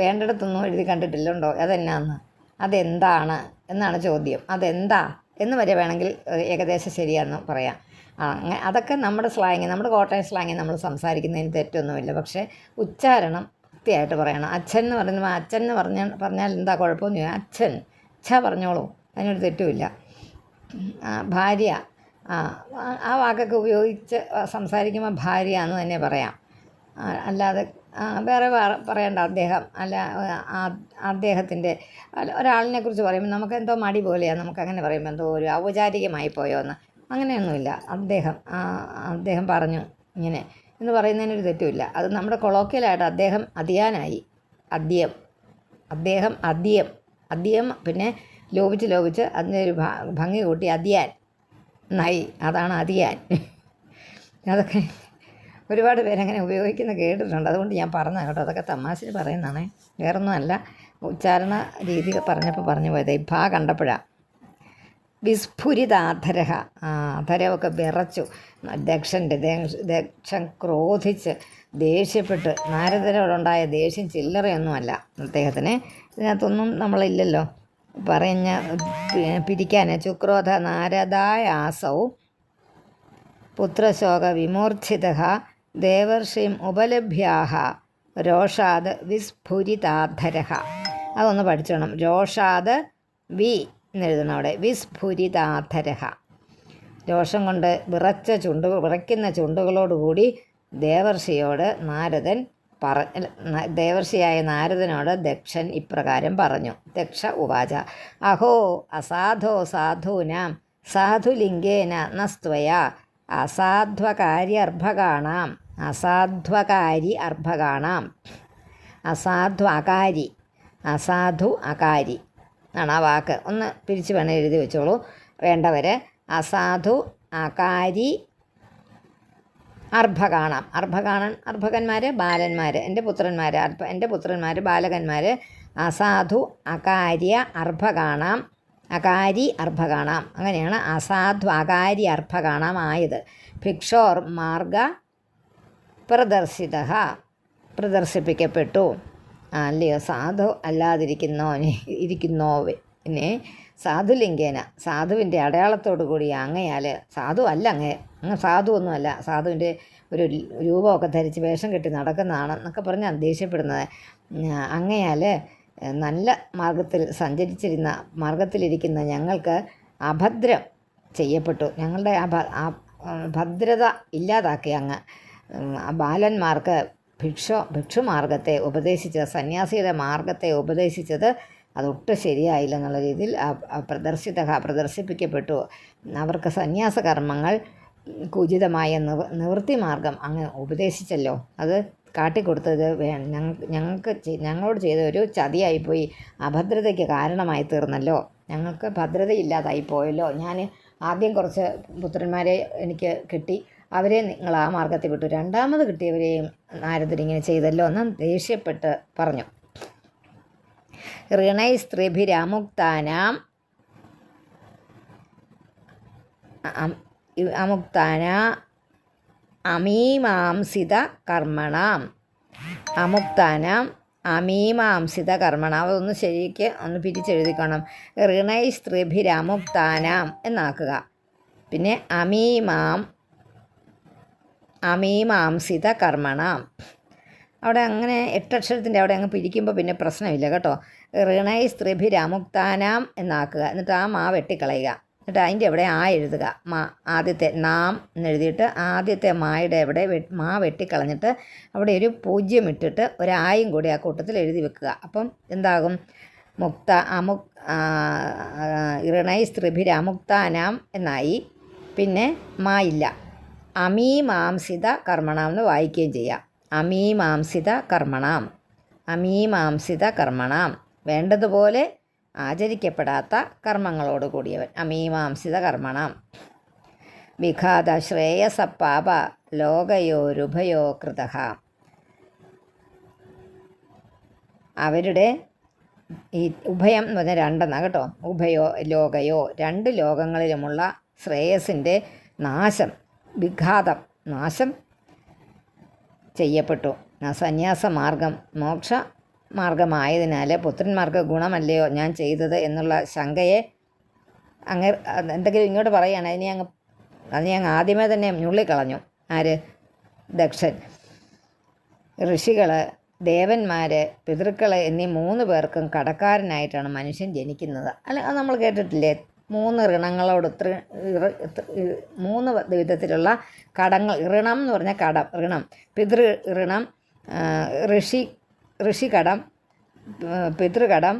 വേണ്ടിടത്തൊന്നും എഴുതി കണ്ടിട്ടില്ലുണ്ടോ? അതെന്നാന്ന്, അതെന്താണ് എന്നാണ് ചോദ്യം. അതെന്താ എന്ന് വരെ വേണമെങ്കിൽ ഏകദേശം ശരിയാണെന്ന് പറയാം. അതൊക്കെ നമ്മുടെ സ്ലാങ്, നമ്മുടെ കോട്ടയം സ്ലാങ് നമ്മൾ സംസാരിക്കുന്നതിന് തെറ്റൊന്നുമില്ല. പക്ഷേ ഉച്ചാരണം വൃത്തിയായിട്ട് പറയണം. അച്ഛൻ എന്ന് പറയുമ്പോൾ അച്ഛൻ എന്ന് പറഞ്ഞാൽ എന്താ കുഴപ്പമൊന്നും ഇല്ല. അച്ഛൻ പറഞ്ഞോളൂ, അതിനൊരു തെറ്റുമില്ല. ഭാര്യ, ആ വാക്കൊക്കെ ഉപയോഗിച്ച് സംസാരിക്കുമ്പോൾ ഭാര്യ എന്ന് തന്നെ പറയാം. അല്ലാതെ വേറെ പറയണ്ട അദ്ദേഹം, അല്ല അദ്ദേഹത്തിൻ്റെ, ഒരാളിനെ കുറിച്ച് പറയുമ്പോൾ നമുക്ക് എന്തോ മടി പോലെയാണ്. നമുക്കങ്ങനെ പറയുമ്പോൾ എന്തോ ഒരു ഔപചാരികമായി പോയോ എന്ന്. അങ്ങനെയൊന്നുമില്ല. അദ്ദേഹം പറഞ്ഞു ഇങ്ങനെ എന്ന് പറയുന്നതിനൊരു തെറ്റുമില്ല. അത് നമ്മുടെ കൊളോക്കിയലായിട്ട് അദ്ദേഹം അതിയാനായി. അദ്യം പിന്നെ ലോപിച്ച് അതിൻ്റെ ഒരു ഭംഗി കൂട്ടി അതിയാൻ നായി, അതാണ് അതിയാൻ. അതൊക്കെ ഒരുപാട് പേരങ്ങനെ ഉപയോഗിക്കുന്ന കേട്ടിട്ടുണ്ട്. അതുകൊണ്ട് ഞാൻ പറഞ്ഞ കേട്ടോ. അതൊക്കെ തമാശയിൽ പറയുന്നതാണേ, വേറൊന്നും അല്ല. ഉച്ചാരണ രീതി പറഞ്ഞപ്പോൾ പറഞ്ഞു പോയത് ഈ ഭാ കണ്ടപ്പോഴാണ്. വിസ്ഫുരിതാധര, അധരമൊക്കെ വിറച്ചു. ദക്ഷൻ ക്രോധിച്ച് ദേഷ്യപ്പെട്ട്. നാരദരോടുണ്ടായ ദേഷ്യം ചില്ലറയൊന്നുമല്ല അദ്ദേഹത്തിന്. ഇതിനകത്തൊന്നും നമ്മളില്ലല്ലോ പിരിക്കാൻ. ചുക്രോധ നാരദായാസൗ പുത്രശോക വിമൂർച്ഛിത ദേവർഷിം ഉപലഭ്യാഹ രോഷാത് വിസ്ഫുരിതാധര. അതൊന്ന് പഠിച്ചോണം. രോഷാത് എന്നെഴുതണം അവിടെ. വിസ്ഫുരിതാധര, രോഷം കൊണ്ട് വിറയ്ക്കുന്ന ചുണ്ടുകളോടുകൂടി ദേവർഷിയായ നാരദനോട് ദക്ഷൻ ഇപ്രകാരം പറഞ്ഞു. ദക്ഷ ഉവാച അഹോ അസാധോ സാധൂനാം സാധുലിംഗേന നസ്ത്വയാ അസാധു അകാരി ആണ് ആ വാക്ക്. ഒന്ന് പിരിച്ച് വേണം എഴുതി വെച്ചോളൂ വേണ്ടവർ. അസാധു അകാരി അർഭകാണാം. അർഭകന്മാർ ബാലന്മാർ, എൻ്റെ പുത്രന്മാർ ബാലകന്മാർ. അസാധു അകാര്യ അർഭകാണാം, അകാരി അർഭകാണാം. അങ്ങനെയാണ് അസാധു അകാരി അർഭകാണാം ആയത്. ഭിക്ഷോർ മാർഗ പ്രദർശിപ്പിക്കപ്പെട്ടു. അല്ലയോ സാധു ഇരിക്കുന്നോവിനെ സാധുലിംഗേന, സാധുവിൻ്റെ അടയാളത്തോടു കൂടി അങ്ങയാൽ, സാധു അല്ല അങ്ങ് സാധുവൊന്നുമല്ല, സാധുവിൻ്റെ ഒരു രൂപമൊക്കെ ധരിച്ച് വേഷം കെട്ടി നടക്കുന്നതാണ് എന്നൊക്കെ പറഞ്ഞാൽ ദേഷ്യപ്പെടുന്നത്. അങ്ങയാൽ നല്ല മാർഗത്തിലിരിക്കുന്ന ഞങ്ങൾക്ക് അഭദ്രം ചെയ്യപ്പെട്ടു. ഞങ്ങളുടെ ഭദ്രത ഇല്ലാതാക്കി അങ്ങ്. ബാലന്മാർക്ക് ഭിക്ഷുമാർഗത്തെ ഉപദേശിച്ചത്, സന്യാസിയുടെ മാർഗത്തെ ഉപദേശിച്ചത് അതൊട്ടും ശരിയായില്ല എന്നുള്ള രീതിയിൽ പ്രദർശിപ്പിക്കപ്പെട്ടു. അവർക്ക് സന്യാസകർമ്മങ്ങൾ ഉചിതമായ നിവൃത്തി മാർഗം അങ്ങ് ഉപദേശിച്ചല്ലോ. അത് കാട്ടിക്കൊടുത്തത് ഞങ്ങളോട് ചെയ്ത ഒരു ചതിയായിപ്പോയി, അഭദ്രതയ്ക്ക് കാരണമായി തീർന്നല്ലോ. ഞങ്ങൾക്ക് ഭദ്രതയില്ലാതായി പോയല്ലോ. ഞാൻ ആദ്യം കുറച്ച് പുത്രന്മാരെ എനിക്ക് കിട്ടി, അവരെ നിങ്ങൾ ആ മാർഗത്തിൽ വിട്ടു, രണ്ടാമത് കിട്ടിയവരെയും നാരദരിങ്ങനെ ചെയ്തല്ലോ എന്ന് ദേഷ്യപ്പെട്ട് പറഞ്ഞു. ഋണൈ സ്ത്രീഭിരമുക്താനാം അമീമാംസിത കർമ്മണാം. അമീമാംസിത കർമ്മണാം, അതൊന്ന് ശരിക്ക് ഒന്ന് പിരിച്ചെഴുതിക്കണം. ഋണൈ സ്ത്രീഭിരമുക്താനാം എന്നാക്കുക. പിന്നെ അമീമാംസിത കർമ്മണാം. അവിടെ അങ്ങനെ 8 അക്ഷരത്തിൻ്റെ അവിടെ അങ്ങ് പിരിക്കുമ്പോൾ പിന്നെ പ്രശ്നമില്ല കേട്ടോ. ഋണൈ സ്ത്രീഭിരമുക്താനാം എന്നാക്കുക. എന്നിട്ട് ആ മാ വെട്ടിക്കളയുക. എന്നിട്ട് അതിൻ്റെ എവിടെ ആ എഴുതുക. ആദ്യത്തെ നാം എന്നെഴുതിയിട്ട് ആദ്യത്തെ മായുടെ എവിടെ മാ വെട്ടിക്കളഞ്ഞിട്ട് അവിടെ ഒരു 0 ഇട്ടിട്ട് ഒരായും കൂടി ആ കൂട്ടത്തിൽ എഴുതി വെക്കുക. അപ്പം എന്താകും? ഋണൈ സ്ത്രീഭിരമുക്താനാം എന്നായി. പിന്നെ മാ ഇല്ല. അമീമാംസിത കർമ്മണാം എന്ന് വായിക്കുകയും ചെയ്യാം. അമീമാംസിത കർമ്മണാം, വേണ്ടതുപോലെ ആചരിക്കപ്പെടാത്ത കർമ്മങ്ങളോട് കൂടിയവൻ. അമീമാംസിത കർമ്മണാം. വിഘാത ശ്രേയസപ്പാപ ലോകയോരുഭയോ കൃതഃ. അവരുടെ ഈ ഉഭയം എന്ന് പറഞ്ഞാൽ 2 കേട്ടോ. ഉഭയോ ലോകയോ, 2 ലോകങ്ങളിലുമുള്ള ശ്രേയസിൻ്റെ നാശം, വിഘാതം, നാശം ചെയ്യപ്പെട്ടു. സന്യാസമാർഗം മോക്ഷ മാർഗമായതിനാൽ പുത്രന്മാർക്ക് ഗുണമല്ലയോ ഞാൻ ചെയ്തത് എന്നുള്ള ശങ്കയെ എന്തെങ്കിലും ഇങ്ങോട്ട് പറയുകയാണ്. അതിനെ അങ്ങ് ആദ്യമേ തന്നെ ഞുള്ളിക്കളഞ്ഞു. ആര്? ദക്ഷൻ. ഋഷികൾ, ദേവന്മാർ, പിതൃക്കൾ എന്നീ 3 പേർക്കും കടക്കാരനായിട്ടാണ് മനുഷ്യൻ ജനിക്കുന്നത്. അത് നമ്മൾ കേട്ടിട്ടില്ലേ? 3 ഋണങ്ങളോട് 3 വിധത്തിലുള്ള കടങ്ങൾ. ഋണം എന്ന് പറഞ്ഞാൽ കടം, ഋണം. പിതൃ ഋണം, ഋഷികടം, പിതൃകടം,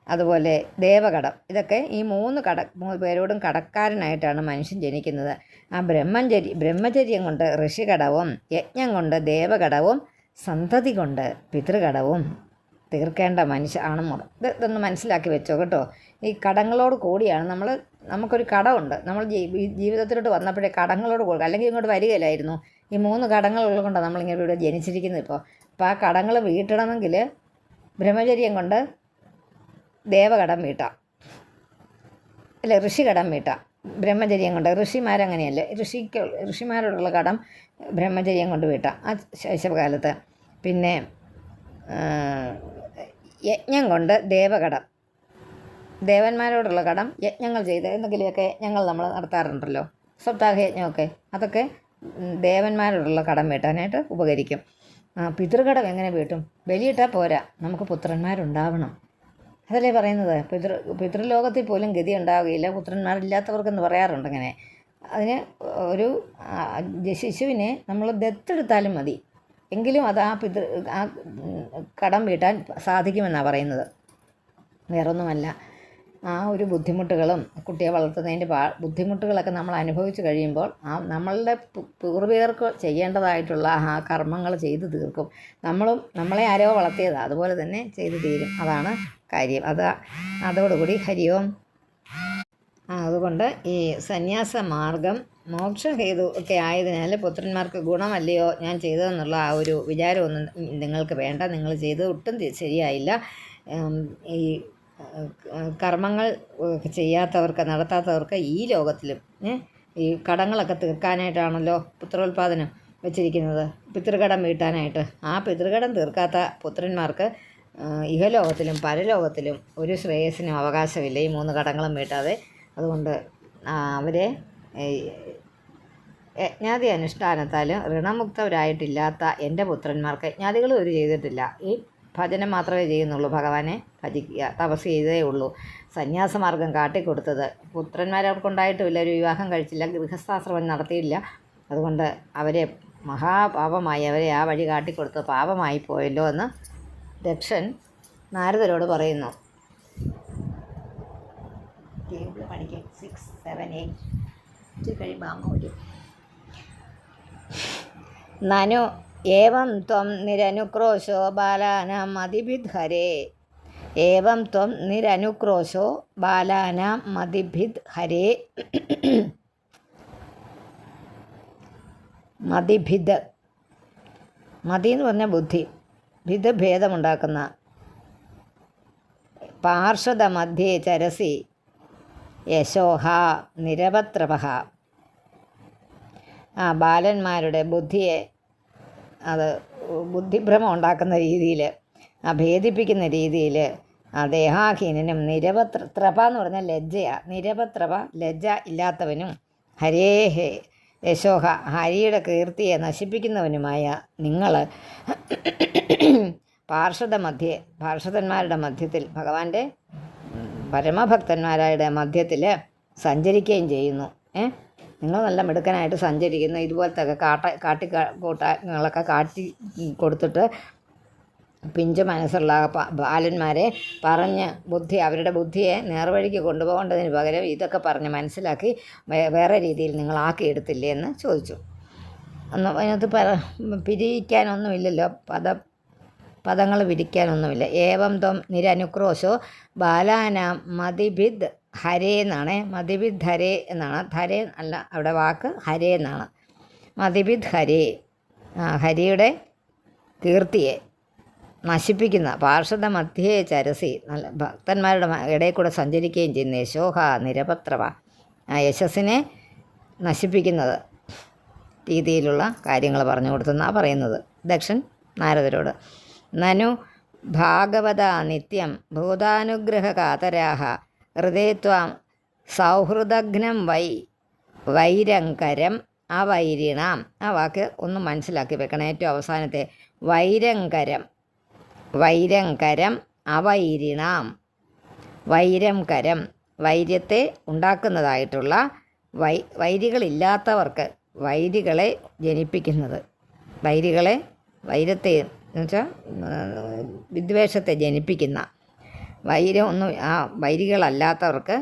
അതുപോലെ ദേവകടം. ഇതൊക്കെ ഈ 3 പേരോടും കടക്കാരനായിട്ടാണ് മനുഷ്യൻ ജനിക്കുന്നത്. ആ ബ്രഹ്മചര്യം കൊണ്ട് ഋഷികടവും യജ്ഞം കൊണ്ട് ദേവകടവും സന്തതി കൊണ്ട് പിതൃകടവും തീർക്കേണ്ട ഇതൊന്ന് മനസ്സിലാക്കി വെച്ചോ കേട്ടോ. ഈ കടങ്ങളോട് കൂടിയാണ് നമുക്കൊരു കടമുണ്ട്. നമ്മൾ ജീവിതത്തിലോട്ട് വന്നപ്പോഴേ കടങ്ങളോട് കൊടുക്കുക, അല്ലെങ്കിൽ ഇങ്ങോട്ട് വരികയില്ലായിരുന്നു. ഈ 3 കടങ്ങളുള്ളത് കൊണ്ടാണ് നമ്മളിങ്ങനെ ഇവിടെ ജനിച്ചിരിക്കുന്നത് ഇപ്പോൾ. അപ്പോൾ ആ കടങ്ങൾ വീട്ടണമെങ്കിൽ ബ്രഹ്മചര്യം കൊണ്ട് ദേവകടം വീട്ടാം, അല്ലേ? ഋഷികടം വീട്ടാം. ബ്രഹ്മചര്യം കൊണ്ട് ഋഷിമാരങ്ങനെയല്ലേ, ഋഷിമാരോടുള്ള കടം ബ്രഹ്മചര്യം കൊണ്ട് വീട്ടാം ആ ശൈശവകാലത്ത്. പിന്നെ യജ്ഞം കൊണ്ട് ദേവകടം, ദേവന്മാരോടുള്ള കടം യജ്ഞങ്ങൾ ചെയ്ത് എന്തെങ്കിലുമൊക്കെ യജ്ഞങ്ങൾ നമ്മൾ നടത്താറുണ്ടല്ലോ, സപ്താഹ യജ്ഞമൊക്കെ. അതൊക്കെ ദേവന്മാരോടുള്ള കടം വീട്ടാനായിട്ട് ഉപകരിക്കും. പിതൃകടം എങ്ങനെ വീട്ടും? ബലിയിട്ടാൽ പോരാ, നമുക്ക് പുത്രന്മാരുണ്ടാവണം. അതല്ലേ പറയുന്നത്? പിതൃലോകത്തിൽ പോലും ഗതി ഉണ്ടാവുകയില്ല പുത്രന്മാരില്ലാത്തവർക്കെന്ന് പറയാറുണ്ട്. അങ്ങനെ അതിന് ഒരു ശിശുവിനെ നമ്മൾ ദത്തെടുത്താലും മതി, എങ്കിലും അത് ആ കടം വീട്ടാൻ സാധിക്കുമെന്നാണ് പറയുന്നത്. വേറൊന്നുമല്ല, ആ ഒരു ബുദ്ധിമുട്ടുകളും കുട്ടിയെ വളർത്തുന്നതിൻ്റെ ബുദ്ധിമുട്ടുകളൊക്കെ നമ്മൾ അനുഭവിച്ച് കഴിയുമ്പോൾ നമ്മളുടെ പൂർവികർക്ക് ചെയ്യേണ്ടതായിട്ടുള്ള ആ കർമ്മങ്ങൾ ചെയ്തു തീർക്കും. നമ്മളെ ആരോ വളർത്തിയത് അതുപോലെ തന്നെ ചെയ്തു തീരും. അതാണ് കാര്യം. അതോടുകൂടി ഹരിയോം. അതുകൊണ്ട് ഈ സന്യാസ മാർഗം മോക്ഷഹേതു ഒക്കെ ആയതിനാൽ പുത്രന്മാർക്ക് ഗുണമല്ലയോ ഞാൻ ചെയ്തതെന്നുള്ള ആ ഒരു വിചാരമൊന്നും നിങ്ങൾക്ക് വേണ്ട. നിങ്ങൾ ചെയ്തത് ഒട്ടും ശരിയായില്ല. ഈ കർമ്മങ്ങൾ ചെയ്യാത്തവർക്ക്, നടത്താത്തവർക്ക് ഈ ലോകത്തിലും ഈ കടങ്ങളൊക്കെ തീർക്കാനായിട്ടാണല്ലോ പുത്രോത്പാദനം വെച്ചിരിക്കുന്നത്, പിതൃകടം വീട്ടാനായിട്ട്. ആ പിതൃകടം തീർക്കാത്ത പുത്രന്മാർക്ക് ഇഹലോകത്തിലും പരലോകത്തിലും ഒരു ശ്രേയസ്സിനും അവകാശമില്ല ഈ 3 കടങ്ങളും വീട്ടാതെ. അതുകൊണ്ട് അവരെ യജ്ഞാതി അനുഷ്ഠാനത്താലും ഋണമുക്തരായിട്ടില്ലാത്ത എൻ്റെ പുത്രന്മാർക്ക് യജ്ഞാതികളും ഒരു ചെയ്തിട്ടില്ല. ഈ ഭജനം മാത്രമേ ചെയ്യുന്നുള്ളൂ. ഭഗവാനെ ഭജിക്കുക, തപസ് ചെയ്തേ ഉള്ളൂ. സന്യാസമാർഗം കാട്ടിക്കൊടുത്തത് പുത്രന്മാരവർക്കുണ്ടായിട്ടുമില്ല. ഒരു വിവാഹം കഴിച്ചില്ല, ഗൃഹസ്ഥാശ്രമം നടത്തിയില്ല. അതുകൊണ്ട് അവരെ മഹാപാപമായി, അവരെ ആ വഴി കാട്ടിക്കൊടുത്തത് പാപമായി പോയല്ലോ എന്ന് ദക്ഷൻ നാരദരോട് പറയുന്നു. ടേബിൾ പഠിക്കും 6, 7, 8 കഴിയുമ്പോൾ അമ്മ വരും. നനു ഏവം ത്വം നിരനുക്രോശോ ബാലാനാം മതിഭിദ് ഹരേ. ഏവം ത്വം നിരനുക്രോശോ ബാലാനാം മതിഭിദ് ഹരേ. മതിഭിദ്, മതി എന്ന് പറഞ്ഞാൽ ബുദ്ധി, ഭിദ് ഭേദമുണ്ടാക്കുന്ന. പാർഷദ മധ്യേ ചരസി യശോഹ നിരപത്രപഹ. ആ ബാലന്മാരുടെ ബുദ്ധിയെ അത് ബുദ്ധിഭ്രമം ഉണ്ടാക്കുന്ന രീതിയിൽ, ഭേദിപ്പിക്കുന്ന രീതിയിൽ ദേഹാഹീനനും നിരപത്രപ എന്ന് പറഞ്ഞാൽ ലജ്ജയാണ്. നിരപത്രപ ലജ്ജ ഇല്ലാത്തവനും ഹരേഹേ യശോഹ ഹരിയുടെ കീർത്തിയെ നശിപ്പിക്കുന്നവനുമായ നിങ്ങൾ പാർഷദന്മാരുടെ മധ്യത്തിൽ, ഭഗവാന്റെ പരമഭക്തന്മാരുടെ മധ്യത്തിൽ സഞ്ചരിക്കുകയും ചെയ്യുന്നു. നിങ്ങൾ നല്ല മിടുക്കനായിട്ട് സഞ്ചരിക്കുന്നു. ഇതുപോലത്തെ കാട്ടിക്കൂട്ടങ്ങളൊക്കെ കാട്ടി കൊടുത്തിട്ട് പിഞ്ചു മനസ്സുള്ള ബാലന്മാരെ പറഞ്ഞ് അവരുടെ ബുദ്ധിയെ നേർവഴിക്ക് കൊണ്ടുപോകേണ്ടതിന് പകരം ഇതൊക്കെ പറഞ്ഞ് മനസ്സിലാക്കി വേറെ രീതിയിൽ നിങ്ങളാക്കിയെടുത്തില്ലേ എന്ന് ചോദിച്ചു. അതിനകത്ത് പിരിക്കാനൊന്നുമില്ലല്ലോ, പദങ്ങൾ പിരിക്കാനൊന്നുമില്ല. ഏവം ത്വം നിരനുക്രോശോ ബാലാനാം മതിഭിദ് ഹരേ എന്നാണ്. മതിഭിദ് ഹരേ എന്നാണ്. ധരേ അല്ല, അവിടെ വാക്ക് ഹരേ എന്നാണ്. മതിഭിദ് ഹരേ, ഹരിയുടെ കീർത്തിയെ നശിപ്പിക്കുന്ന. പാർഷദ മധ്യേ ചരസി, നല്ല ഭക്തന്മാരുടെ ഇടയിൽ കൂടെ സഞ്ചരിക്കുകയും ചെയ്യുന്ന. യശോഹ നിരപത്രവ, യശസ്സിനെ നശിപ്പിക്കുന്നത് രീതിയിലുള്ള കാര്യങ്ങൾ പറഞ്ഞു കൊടുത്തെന്നാണ് പറയുന്നത് ദക്ഷൻ നാരദരോട്. നനു ഭാഗവത നിത്യം ഭൂതാനുഗ്രഹകാതരാഹ ഹൃദയത്വം സൗഹൃദഘ്നം വൈരങ്കരം അവൈരിണാം. ആ വാക്ക് ഒന്ന് മനസ്സിലാക്കി വെക്കണം. ഏറ്റവും അവസാനത്തെ വൈരങ്കരം അവൈരിണാം. വൈരംകരം, വൈര്യത്തെ ഉണ്ടാക്കുന്നതായിട്ടുള്ള, വൈരികളില്ലാത്തവർക്ക് വൈരികളെ ജനിപ്പിക്കുന്നത്. വൈരത്തെ എന്ന് വെച്ചാൽ വിദ്വേഷത്തെ ജനിപ്പിക്കുന്ന. വൈരമൊന്നും ആ വൈരികളല്ലാത്തവർക്ക്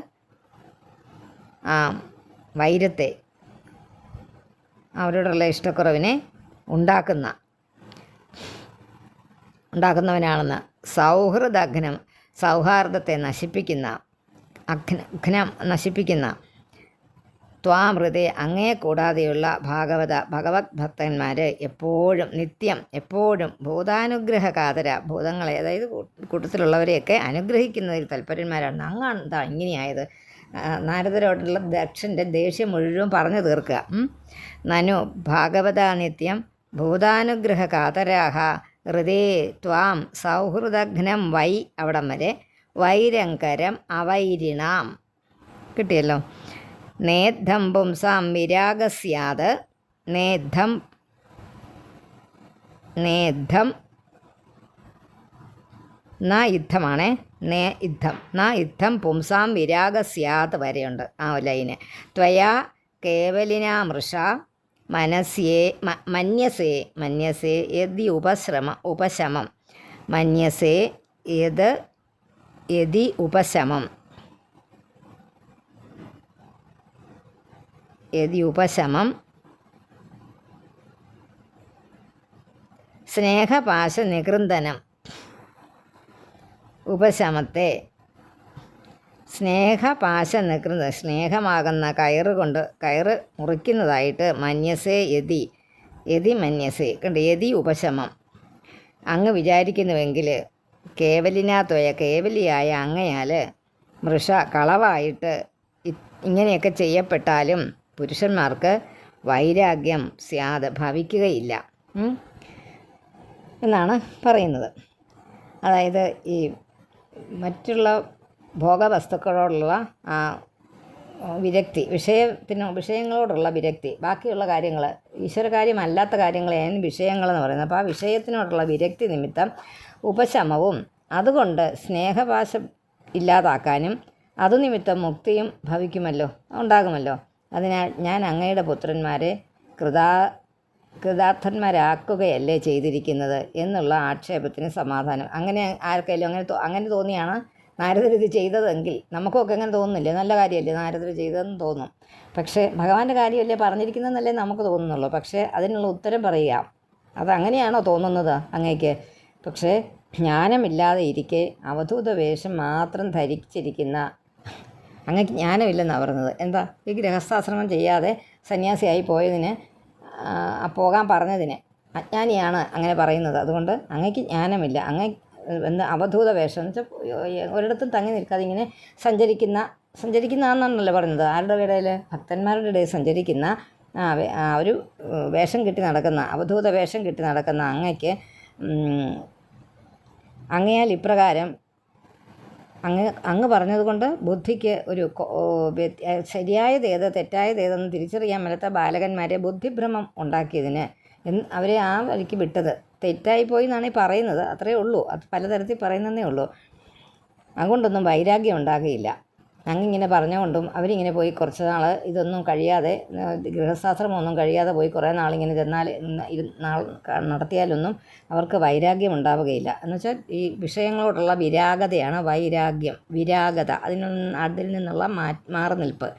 ആ വൈരത്തെ, അവരോടുള്ള ഇഷ്ടക്കുറവിനെ ഉണ്ടാക്കുന്നവനാണെന്ന്. സൗഹൃദഘ്നം, സൗഹാർദ്ദത്തെ നശിപ്പിക്കുന്ന, നശിപ്പിക്കുന്ന. ത്വാമൃതേ, അങ്ങേ കൂടാതെയുള്ള ഭഗവത് ഭക്തന്മാർ എപ്പോഴും നിത്യം എപ്പോഴും ഭൂതാനുഗ്രഹകാതര, ഭൂതങ്ങളെ അതായത് കൂട്ടത്തിലുള്ളവരെയൊക്കെ അനുഗ്രഹിക്കുന്നതിൽ തൽപരന്മാരാണ്. അങ്ങാണെന്താ ഇങ്ങനെയായത്? നാരദരോടുള്ള ദക്ഷൻ്റെ ദേഷ്യം മുഴുവൻ പറഞ്ഞു തീർക്കുക. നനു ഭാഗവത നിത്യം ഭൂതാനുഗ്രഹകാതരാഹ ഹൃദേ ത്വാം സൗഹൃദഘ്നം അവിടം വരെ വൈരങ്കരം അവൈരിണാം കിട്ടിയല്ലോ. നേദ്ധം പുംസാം വിരാഗസ്യാത്. നേദ്ധം ന യുദ്ധമാണേ. യുദ്ധം പുംസാം വിരാഗസ്യാത് വരെയുണ്ട് ആ ലൈന്. ത്വയാ കേവലിനാമൃഷ മന്യസേ യദി ഉപശമം. മന്യസേ യദി ഉപശമം സ്നേഹപാശ നികൃന്ദനം. ഉപശമത്തെ സ്നേഹപാശം നിൽക്കുന്നത് സ്നേഹമാകുന്ന കയറ് മുറിക്കുന്നതായിട്ട് മന്യസേ യതി മന്യസേ കണ്ട് യതി ഉപശമം അങ്ങ് വിചാരിക്കുന്നുവെങ്കിൽ കേവലിയായ അങ്ങയാൽ മൃഷ കളവായിട്ട് ഇങ്ങനെയൊക്കെ ചെയ്യപ്പെട്ടാലും പുരുഷന്മാർക്ക് വൈരാഗ്യം സ്യാത് ഭവിക്കുകയില്ല എന്നാണ് പറയുന്നത്. അതായത് ഈ മറ്റുള്ള ഭോഗവസ്തുക്കളോടുള്ള ആ വിരക്തി, വിഷയങ്ങളോടുള്ള വിരക്തി, ബാക്കിയുള്ള കാര്യങ്ങൾ ഈശ്വരകാര്യമല്ലാത്ത കാര്യങ്ങളെയാണ് വിഷയങ്ങളെന്ന് പറയുന്നത്. അപ്പോൾ ആ വിഷയത്തിനോടുള്ള വിരക്തി നിമിത്തം ഉപശമവും അതുകൊണ്ട് സ്നേഹപാശം ഇല്ലാതാക്കാനും അതുനിമിത്തം മുക്തിയും ഉണ്ടാകുമല്ലോ. അതിനാൽ ഞാൻ അങ്ങയുടെ പുത്രന്മാരെ കൃതാർത്ഥന്മാരാക്കുകയല്ലേ ചെയ്തിരിക്കുന്നത് എന്നുള്ള ആക്ഷേപത്തിന് സമാധാനം. അങ്ങനെ ആർക്കെങ്കിലും അങ്ങനെ തോന്നിയാണ് നാരദർ ഇത് ചെയ്തതെങ്കിൽ നമുക്കൊക്കെ അങ്ങനെ തോന്നുന്നില്ലേ? നല്ല കാര്യമല്ലേ നാരദർ ചെയ്തതെന്ന് തോന്നും. പക്ഷേ ഭഗവാന്റെ കാര്യമല്ലേ പറഞ്ഞിരിക്കുന്നതെന്നല്ലേ നമുക്ക് തോന്നുന്നുള്ളൂ. പക്ഷേ അതിനുള്ള ഉത്തരം പറയുക, അതങ്ങനെയാണോ തോന്നുന്നത് അങ്ങേക്ക്? പക്ഷേ ജ്ഞാനമില്ലാതെ ഇരിക്കെ അവധൂത വേഷം മാത്രം ധരിച്ചിരിക്കുന്ന അങ്ങക്ക് ജ്ഞാനമില്ലെന്നാണ് പറഞ്ഞത്. എന്താ ഈ ഗൃഹസ്ഥാശ്രമം ചെയ്യാതെ സന്യാസിയായി പോകാൻ പറഞ്ഞതിന് അജ്ഞാനിയാണ് അങ്ങനെ പറയുന്നത്. അതുകൊണ്ട് അങ്ങക്ക് ജ്ഞാനമില്ല. അവധൂത വേഷം എന്ന് വെച്ചാൽ ഒരിടത്തും തങ്ങി നിൽക്കാതെ ഇങ്ങനെ സഞ്ചരിക്കുന്നതാണെന്നല്ലോ പറയുന്നത്. ആരുടെ ഇടയിൽ? ഭക്തന്മാരുടെ ഇടയിൽ സഞ്ചരിക്കുന്ന ഒരു വേഷം കിട്ടി നടക്കുന്ന അവധൂത വേഷം കിട്ടി നടക്കുന്ന അങ്ങയാൽ ഇപ്രകാരം അങ്ങ് പറഞ്ഞതുകൊണ്ട് ബുദ്ധിക്ക് ഒരു ശരിയായതേത് തെറ്റായതേതെന്ന് തിരിച്ചറിയാൻ മേലാത്ത ബാലകന്മാരെ ബുദ്ധിഭ്രമം ഉണ്ടാക്കിയതിന് അവരെ ആ വഴിക്ക് വിട്ടത് തെറ്റായിപ്പോയി എന്നാണ് ഈ പറയുന്നത്. അത്രയേ ഉള്ളൂ. അത് പലതരത്തിൽ പറയുന്നതേ ഉള്ളൂ. അതുകൊണ്ടൊന്നും വൈരാഗ്യം ഉണ്ടാകുകയില്ല. അങ്ങിങ്ങനെ പറഞ്ഞുകൊണ്ടും അവരിങ്ങനെ പോയി കുറച്ച് നാൾ ഇതൊന്നും കഴിയാതെ ഗൃഹസ്ഥാശ്രമമൊന്നും കഴിയാതെ പോയി കുറേ നാളിങ്ങനെ നടത്തിയാലൊന്നും അവർക്ക് വൈരാഗ്യം ഉണ്ടാവുകയില്ല. എന്നുവെച്ചാൽ ഈ വിഷയങ്ങളോടുള്ള വിരാഗതയാണ് വിരാഗത. അതിൽ നിന്നുള്ള മാറി നിൽപ്പ്,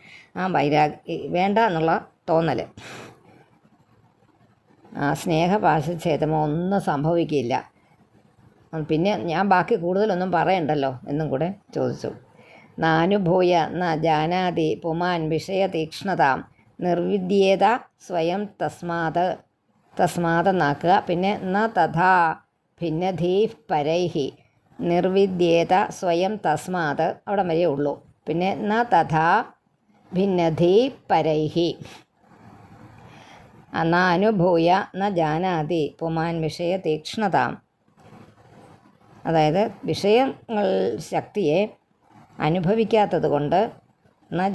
വേണ്ട എന്നുള്ള തോന്നൽ. സ്നേഹപാശച്ഛേദമോ ഒന്നും സംഭവിക്കില്ല. പിന്നെ ഞാൻ ബാക്കി കൂടുതലൊന്നും പറയണ്ടല്ലോ എന്നും കൂടെ ചോദിച്ചു. നാനുഭൂയ ന ജാനാതി പുമാൻ വിഷയതീക്ഷ്ണതാം നിർവിദ്യേത സ്വയം തസ്മാതെന്നാക്കുക. പിന്നെ ന തഥാ ഭിന്നധീ പരൈഹി നിർവിദ്യേത സ്വയം തസ്മാത് അവിടെ വരെ ഉള്ളൂ. പിന്നെ ന തഥാ ഭിന്നധീ പരൈഹി നാനുഭൂയ ന ജാനാതി പുമാൻ വിഷയതീക്ഷ്ണതാം. അതായത് വിഷയങ്ങൾ ശക്തിയെ അനുഭവിക്കാത്തത് കൊണ്ട്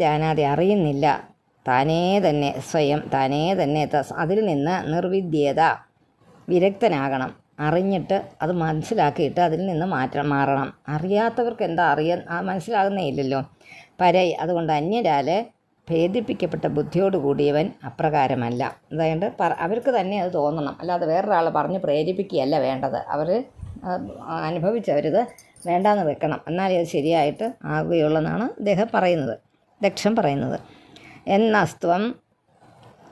ജാനാതി അറിയുന്നില്ല, താനേ തന്നെ അതിൽ നിന്ന് നിർവിദ്യേത വിരക്തനാകണം. അറിഞ്ഞിട്ട് അത് മനസ്സിലാക്കിയിട്ട് അതിൽ നിന്ന് മാറണം. അറിയാത്തവർക്ക് എന്താ മനസ്സിലാകുന്നേ ഇല്ലല്ലോ. അതുകൊണ്ട് അന്യരാൽ ഭേദിപ്പിക്കപ്പെട്ട ബുദ്ധിയോടുകൂടിയവൻ അപ്രകാരമല്ല. അതായത് അവർക്ക് തന്നെ അത് തോന്നണം, അല്ലാതെ വേറൊരാൾ പറഞ്ഞ് പ്രേരിപ്പിക്കുകയല്ല വേണ്ടത്. അവർ അനുഭവിച്ചവരിത് വേണ്ടാന്ന് വെക്കണം, എന്നാലേ അത് ശരിയായിട്ട് ആകുകയുള്ളെന്നാണ് ദക്ഷൻ പറയുന്നത്. എന്നസ്ത്വം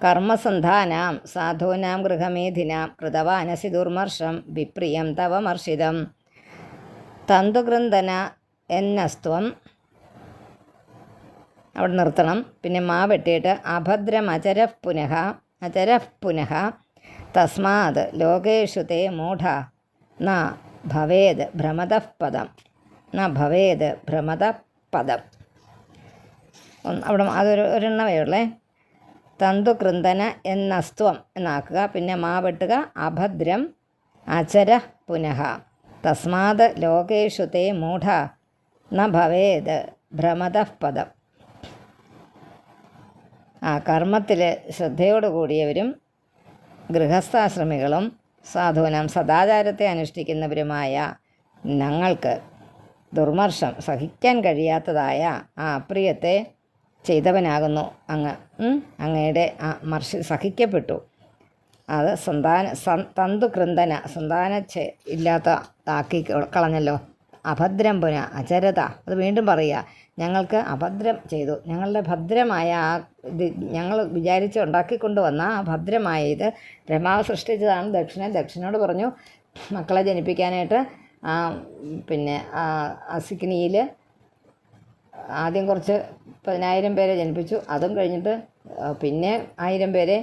കർമ്മസന്ധാനാം സാധൂനാം ഗൃഹമേധിനാം കൃതവാനസി ദുർമർഷം വിപ്രിയം തവ മർഷിതം തന്തുഗ്രന്ഥന എന്നസ്ത്വം അവിടെ നിർത്തണം. പിന്നെ മാ വെട്ടിയിട്ട് അഭദ്രമചരഃ പുനഃ തസ്മാത് ലോകേഷു തേ മൂഢ ന ഭവേത് ഭ്രമതഃ പദം. അവിടെ ഒരെണ്ണമേ ഉള്ളേ. തന്തുകൃന്ദന എന്നസ്ത്വം എന്നാക്കുക. പിന്നെ മാ വെട്ടുക. അഭദ്രം അചര പുനഃ തസ്മാത് ലോകേഷു തേ മൂഢ ന ഭവേത് ഭ്രമതഃ പദം. കർമ്മത്തിൽ ശ്രദ്ധയോടുകൂടിയവരും ഗൃഹസ്ഥാശ്രമികളും സാധൂനം സദാചാരത്തെ അനുഷ്ഠിക്കുന്നവരുമായ ഞങ്ങൾക്ക് ദുർമർഷം സഹിക്കാൻ കഴിയാത്തതായ ആ അപ്രിയത്തെ ചെയ്തവനാകുന്നു അങ്ങയുടെ സഹിക്കപ്പെട്ടു. അത് തന്തുകൃന്ദന ഇല്ലാത്തതാക്കി കളഞ്ഞല്ലോ. അഭദ്രം പുന അചരത, അത് വീണ്ടും പറയുക, ഞങ്ങൾക്ക് അഭദ്രം ചെയ്തു. ഞങ്ങളുടെ ഭദ്രമായ ഞങ്ങൾ വിചാരിച്ച് ഉണ്ടാക്കിക്കൊണ്ടുവന്ന ആ ഭദ്രമായ ഇത് ബ്രഹ്മാവ് സൃഷ്ടിച്ചതാണ്. ദക്ഷനോട് പറഞ്ഞു മക്കളെ ജനിപ്പിക്കാനായിട്ട് പിന്നെ അസിഗ്നിയിൽ ആദ്യം കുറച്ച് 10,000 പേരെ ജനിപ്പിച്ചു. അതും കഴിഞ്ഞിട്ട് പിന്നെ 1000 പേരെ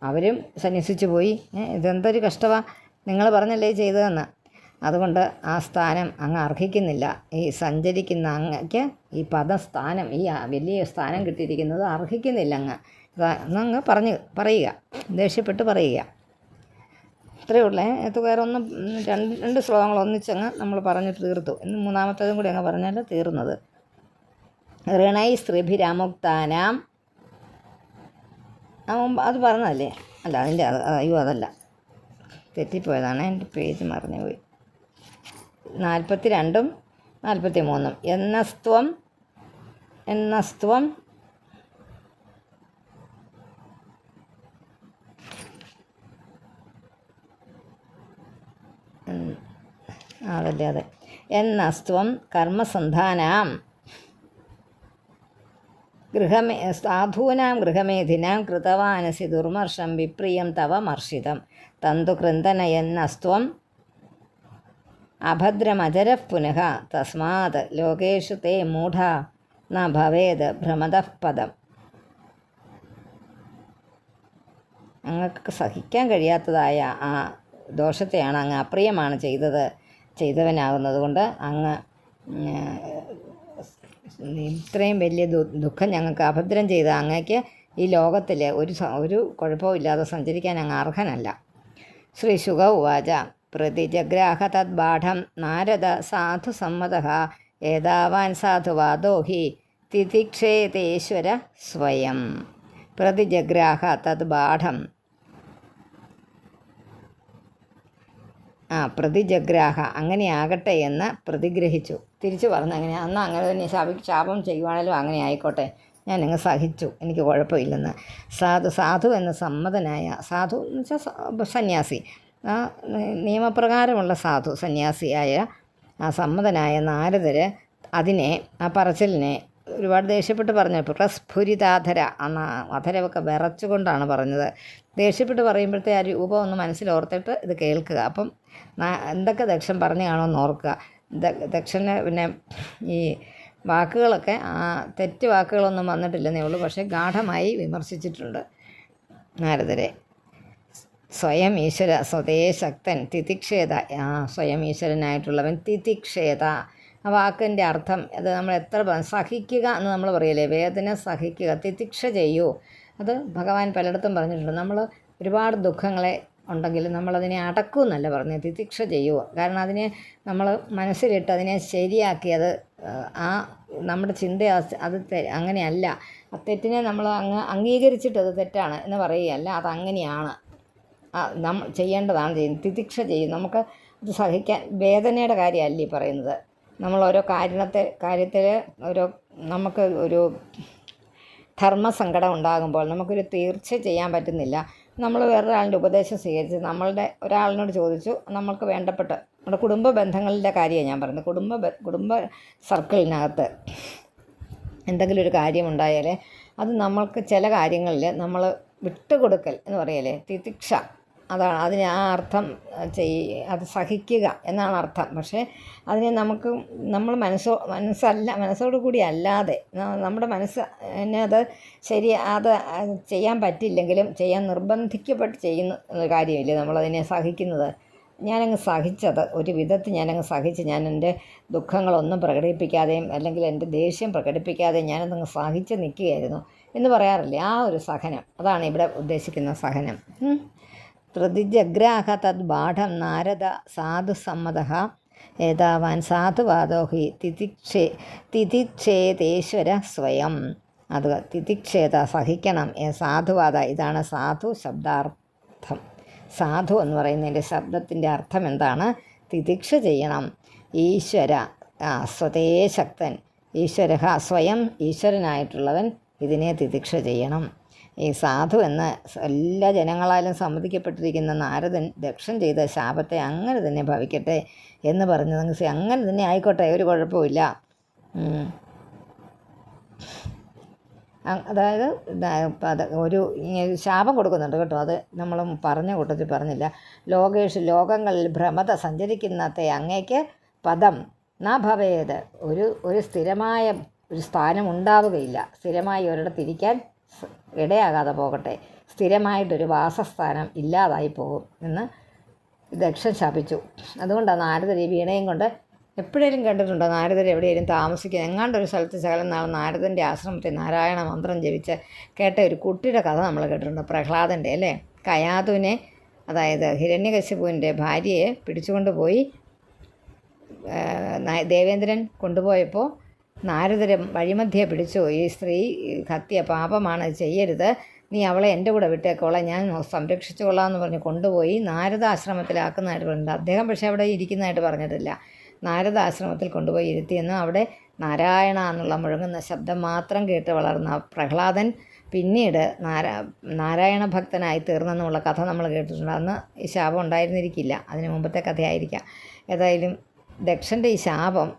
അവരും സന്യസിച്ചു പോയി. ഇതെന്തൊരു കഷ്ടമാണ്, നിങ്ങൾ പറഞ്ഞല്ലേ ചെയ്തതെന്ന്. അതുകൊണ്ട് ആ സ്ഥാനം അങ്ങ് അർഹിക്കുന്നില്ല. ഈ സഞ്ചരിക്കുന്ന അങ്ങക്ക് ഈ പദസ്ഥാനം, ഈ വലിയ സ്ഥാനം കിട്ടിയിരിക്കുന്നത് അർഹിക്കുന്നില്ല അങ്ങ് എന്നങ്ങ് പറയുക, ദേഷ്യപ്പെട്ട് പറയുക. ഇത്രയേ ഉള്ളേ. വേറെ ഒന്നും രണ്ട് ശ്ലോകങ്ങൾ ഒന്നിച്ചങ്ങ് നമ്മൾ പറഞ്ഞു തീർത്തു. ഇന്ന് മൂന്നാമത്തേതും കൂടി അങ്ങ് പറഞ്ഞാൽ തീർന്നത്. ഋണൈ സ്ത്രീഭിരമുക്താനാം, അത് പറഞ്ഞതല്ലേ? അല്ല, അതിൻ്റെ അയ്യോ അതല്ല, തെറ്റിപ്പോയതാണ്, എൻ്റെ പേജ് മറന്നുപോയി. 42ഉം 43ഉം എന്നസ്ത്വം അതല്ലേ അതെ. എന്നസ്ത്വം കർമ്മസന്ധാനാം സാധൂനാം ഗൃഹമേധിനാം കൃതവാനസി ദുർമർഷം വിപ്രിയം തവ മർഷിതം തന്തുകൃന്ദനയെന്നസ്ത്വം അഭദ്രമചരഃ പുനഃ തസ്മാത് ലോകേഷു തേ മൂഢ ന ഭവേത് ഭ്രമതഃ പദം. അങ്ങക്ക് സഹിക്കാൻ കഴിയാത്തതായ ആ ദോഷത്തെയാണ് അങ്ങ് അപ്രിയമാണ് ചെയ്തവനാകുന്നത് കൊണ്ട് അങ്ങ് ഇത്രയും വലിയ ദുഃഖം ഞങ്ങൾക്ക് അഭദ്രം ചെയ്ത അങ്ങക്ക് ഈ ലോകത്തിൽ ഒരു കുഴപ്പവും ഇല്ലാതെ സഞ്ചരിക്കാൻ അങ്ങ് അർഹനല്ല. ശ്രീ ശുക ഉവാച പ്രതിജഗ്രാഹ തദ്ബാഠം നാരദ സാധുസമ്മതഃ ഏതാവാൻ സാധുവാദോ ഹി തിതിക്ഷേതേശ്വര സ്വയം. പ്രതിജഗ്രാഹ തദ്ബാഠം, പ്രതിജഗ്രാഹ അങ്ങനെയാകട്ടെ എന്ന് പ്രതിഗ്രഹിച്ചു. തിരിച്ചു പറഞ്ഞു, അങ്ങനെ അന്ന് അങ്ങനെ തന്നെ ശാപം ചെയ്യുവാണേലും അങ്ങനെ ആയിക്കോട്ടെ, ഞാൻ അങ്ങ് സഹിച്ചു, എനിക്ക് കുഴപ്പമില്ലെന്ന്. സാധു എന്ന് സമ്മതനായ, സാധു എന്ന് വെച്ചാൽ സന്യാസി, ആ നിയമപ്രകാരമുള്ള സാധു സന്യാസിയായ ആ സമ്മതനായ നാരദർ അതിനെ, ആ പറച്ചിലിനെ ഒരുപാട് ദേഷ്യപ്പെട്ട് പറഞ്ഞു. പ്രസ്ഫുരിതാധര, അധരമൊക്കെ വിറച്ചുകൊണ്ടാണ് പറഞ്ഞത്. ദേഷ്യപ്പെട്ട് പറയുമ്പോഴത്തെ ആ രൂപം ഒന്ന് മനസ്സിലോർത്തിട്ട് ഇത് കേൾക്കുക. അപ്പം എന്തൊക്കെ ദക്ഷൻ പറഞ്ഞു കാണുമെന്ന് ഓർക്കുക. ദക്ഷന് പിന്നെ ഈ വാക്കുകളൊക്കെ തെറ്റ് വാക്കുകളൊന്നും വന്നിട്ടില്ലെന്നേ ഉള്ളൂ, പക്ഷേ ഗാഠമായി വിമർശിച്ചിട്ടുണ്ട് നാരദരെ. സ്വയം ഈശ്വര സ്വതേ ശക്തൻ തിതിക്ഷേത, സ്വയം ഈശ്വരനായിട്ടുള്ളവൻ തിതിക്ഷേത. ആ വാക്കിൻ്റെ അർത്ഥം അത് നമ്മൾ എത്ര സഹിക്കുക എന്ന് നമ്മൾ പറയല്ലേ, വേദന സഹിക്കുക, തിതിക്ഷ ചെയ്യൂ. അത് ഭഗവാൻ പലയിടത്തും പറഞ്ഞിട്ടുണ്ട്. നമ്മൾ ഒരുപാട് ദുഃഖങ്ങളെ ഉണ്ടെങ്കിലും നമ്മളതിനെ അടക്കൂ എന്നല്ല പറഞ്ഞത്, തിതിക്ഷ ചെയ്യുക. കാരണം അതിനെ നമ്മൾ മനസ്സിലിട്ട് അതിനെ ശരിയാക്കി, അത് നമ്മുടെ ചിന്ത അത് അങ്ങനെയല്ല, ആ തെറ്റിനെ നമ്മൾ അംഗീകരിച്ചിട്ട് അത് തെറ്റാണ് എന്ന് പറയുകയല്ല, അതങ്ങനെയാണ്, നമ്മൾ ചെയ്യേണ്ടതാണ് ചെയ്യുന്നത്. തിതിക്ഷ ചെയ്യും. നമുക്ക് അത് സഹിക്കാൻ, വേദനയുടെ കാര്യമല്ല ഈ പറയുന്നത്. നമ്മൾ ഓരോ കാര്യത്തിൽ നമുക്ക് ഒരു ധർമ്മസങ്കടം ഉണ്ടാകുമ്പോൾ നമുക്കൊരു തീർച്ച ചെയ്യാൻ പറ്റുന്നില്ല. നമ്മൾ വേറൊരാളുടെ ഉപദേശം സ്വീകരിച്ച് ഒരാളിനോട് ചോദിച്ചു, നമ്മൾക്ക് വേണ്ടപ്പെട്ട നമ്മുടെ കുടുംബ ബന്ധങ്ങളുടെ കാര്യമാണ് ഞാൻ പറയുന്നത്. കുടുംബ സർക്കിളിനകത്ത് എന്തെങ്കിലും ഒരു കാര്യമുണ്ടായാൽ അത് നമ്മൾക്ക് ചില കാര്യങ്ങളിൽ നമ്മൾ വിട്ടുകൊടുക്കൽ എന്ന് പറയല്ലേ, തിതിക്ഷ, അതാണ് അതിന് ആ അർത്ഥം. അത് സഹിക്കുക എന്നാണ് അർത്ഥം. പക്ഷേ അതിനെ നമ്മൾ മനസ്സോടു കൂടി അല്ലാതെ, നമ്മുടെ എന്നെ അത് അത് ചെയ്യാൻ പറ്റില്ലെങ്കിലും ചെയ്യാൻ നിർബന്ധിക്കപ്പെട്ട് ചെയ്യുന്ന കാര്യമില്ലേ നമ്മളതിനെ സഹിക്കുന്നത്. ഞാനങ്ങ് സഹിച്ചത് ഒരു വിധത്തിൽ ഞാനങ്ങ് സഹിച്ച്, ഞാൻ എൻ്റെ ദുഃഖങ്ങളൊന്നും പ്രകടിപ്പിക്കാതെയും അല്ലെങ്കിൽ എൻ്റെ ദേഷ്യം പ്രകടിപ്പിക്കാതെയും ഞാനതങ്ങ് സഹിച്ച് നിൽക്കുകയായിരുന്നു എന്ന് പറയാറില്ലേ, ആ ഒരു സഹനം, അതാണ് ഇവിടെ ഉദ്ദേശിക്കുന്ന സഹനം. പ്രതിജഗ്രാഹ തദ്ബാഠം നാരദ സാധുസമ്മതഃ ഏതാവാൻ സാധുവാദോ ഹി തിതിക്ഷേതേശ്വര സ്വയം. അത് തിതിക്ഷേത സഹിക്കണം, സാധുവാദ, ഇതാണ് സാധു ശബ്ദാർത്ഥം. സാധു എന്ന് പറയുന്നതിൻ്റെ ശബ്ദത്തിൻ്റെ അർത്ഥം എന്താണ്? തിതിക്ഷ ചെയ്യണം. ഈശ്വര, സ്വതേ ശക്തൻ, ഈശ്വര സ്വയം ഈശ്വരനായിട്ടുള്ളവൻ ഇതിനെ തിതിക്ഷ ചെയ്യണം. ഈ സാധു എന്ന് എല്ലാ ജനങ്ങളാലും സമ്മതിക്കപ്പെട്ടിരിക്കുന്ന നാരദൻ ദക്ഷൻ ചെയ്ത ശാപത്തെ അങ്ങനെ തന്നെ ഭവിക്കട്ടെ എന്ന് പറഞ്ഞത്, അങ്ങനെ തന്നെ ആയിക്കോട്ടെ, ഒരു കുഴപ്പമില്ല. അതായത് ഒരു ശാപം കൊടുക്കുന്നുണ്ട് കേട്ടോ, അത് നമ്മൾ പറഞ്ഞ കൂട്ടത്തിൽ പറഞ്ഞില്ല. ലോകങ്ങളിൽ ഭ്രമത സഞ്ചരിക്കുന്നത്തെ അങ്ങേക്ക് പദം ന ഭവേത്, ഒരു സ്ഥിരമായ ഒരു സ്ഥാനം ഉണ്ടാവുകയില്ല. സ്ഥിരമായി ഒരിടത്തിരിക്കാൻ ഇടയാകാതെ പോകട്ടെ. സ്ഥിരമായിട്ടൊരു വാസസ്ഥാനം ഇല്ലാതായി പോകും എന്ന് ദക്ഷൻ ശപിച്ചു. അതുകൊണ്ടാണ് നാരദർ ഈ വീണയും കൊണ്ട് എപ്പോഴേലും കണ്ടിട്ടുണ്ടോ നാരദർ എവിടെയെങ്കിലും താമസിക്കുക? എങ്ങാണ്ടൊരു സ്ഥലത്ത് ശകലം നാൾ നാരദൻ്റെ ആശ്രമത്തിൽ നാരായണ മന്ത്രം ജപിച്ച് കേട്ട ഒരു കുട്ടിയുടെ കഥ നമ്മൾ കേട്ടിട്ടുണ്ട്, പ്രഹ്ലാദൻ്റെ അല്ലേ. കയാതുവിനെ, അതായത് ഹിരണ്യകശിപുവിൻ്റെ ഭാര്യയെ പിടിച്ചുകൊണ്ട് പോയി ദേവേന്ദ്രൻ കൊണ്ടുപോയപ്പോൾ നാരദരെ വഴിമധ്യേ പിടിച്ചു. ഈ സ്ത്രീ ഹത്യ പാപമാണ്, ചെയ്യരുത്, നീ അവളെ എൻ്റെ കൂടെ വിട്ടേക്കോളാം, ഞാൻ സംരക്ഷിച്ചുകൊള്ളാം എന്ന് പറഞ്ഞ് കൊണ്ടുപോയി നാരദ ആശ്രമത്തിലാക്കുന്നതായിട്ട് പറഞ്ഞിട്ടുണ്ട്. അദ്ദേഹം പക്ഷേ അവിടെ ഇരിക്കുന്നതായിട്ട് പറഞ്ഞിട്ടില്ല. നാരദ ആശ്രമത്തിൽ കൊണ്ടുപോയി ഇരുത്തിയെന്നും അവിടെ നാരായണ എന്നുള്ള മുഴങ്ങുന്ന ശബ്ദം മാത്രം കേട്ട് വളർന്ന പ്രഹ്ലാദൻ പിന്നീട് നാരായണ ഭക്തനായി തീർന്നെന്നുള്ള കഥ നമ്മൾ കേട്ടിട്ടുണ്ട്. അന്ന് ഈ ശാപം ഉണ്ടായിരുന്നിരിക്കില്ല, അതിന് മുമ്പത്തെ കഥയായിരിക്കാം. ഏതായാലും ദക്ഷൻ്റെ ഈ ശാപം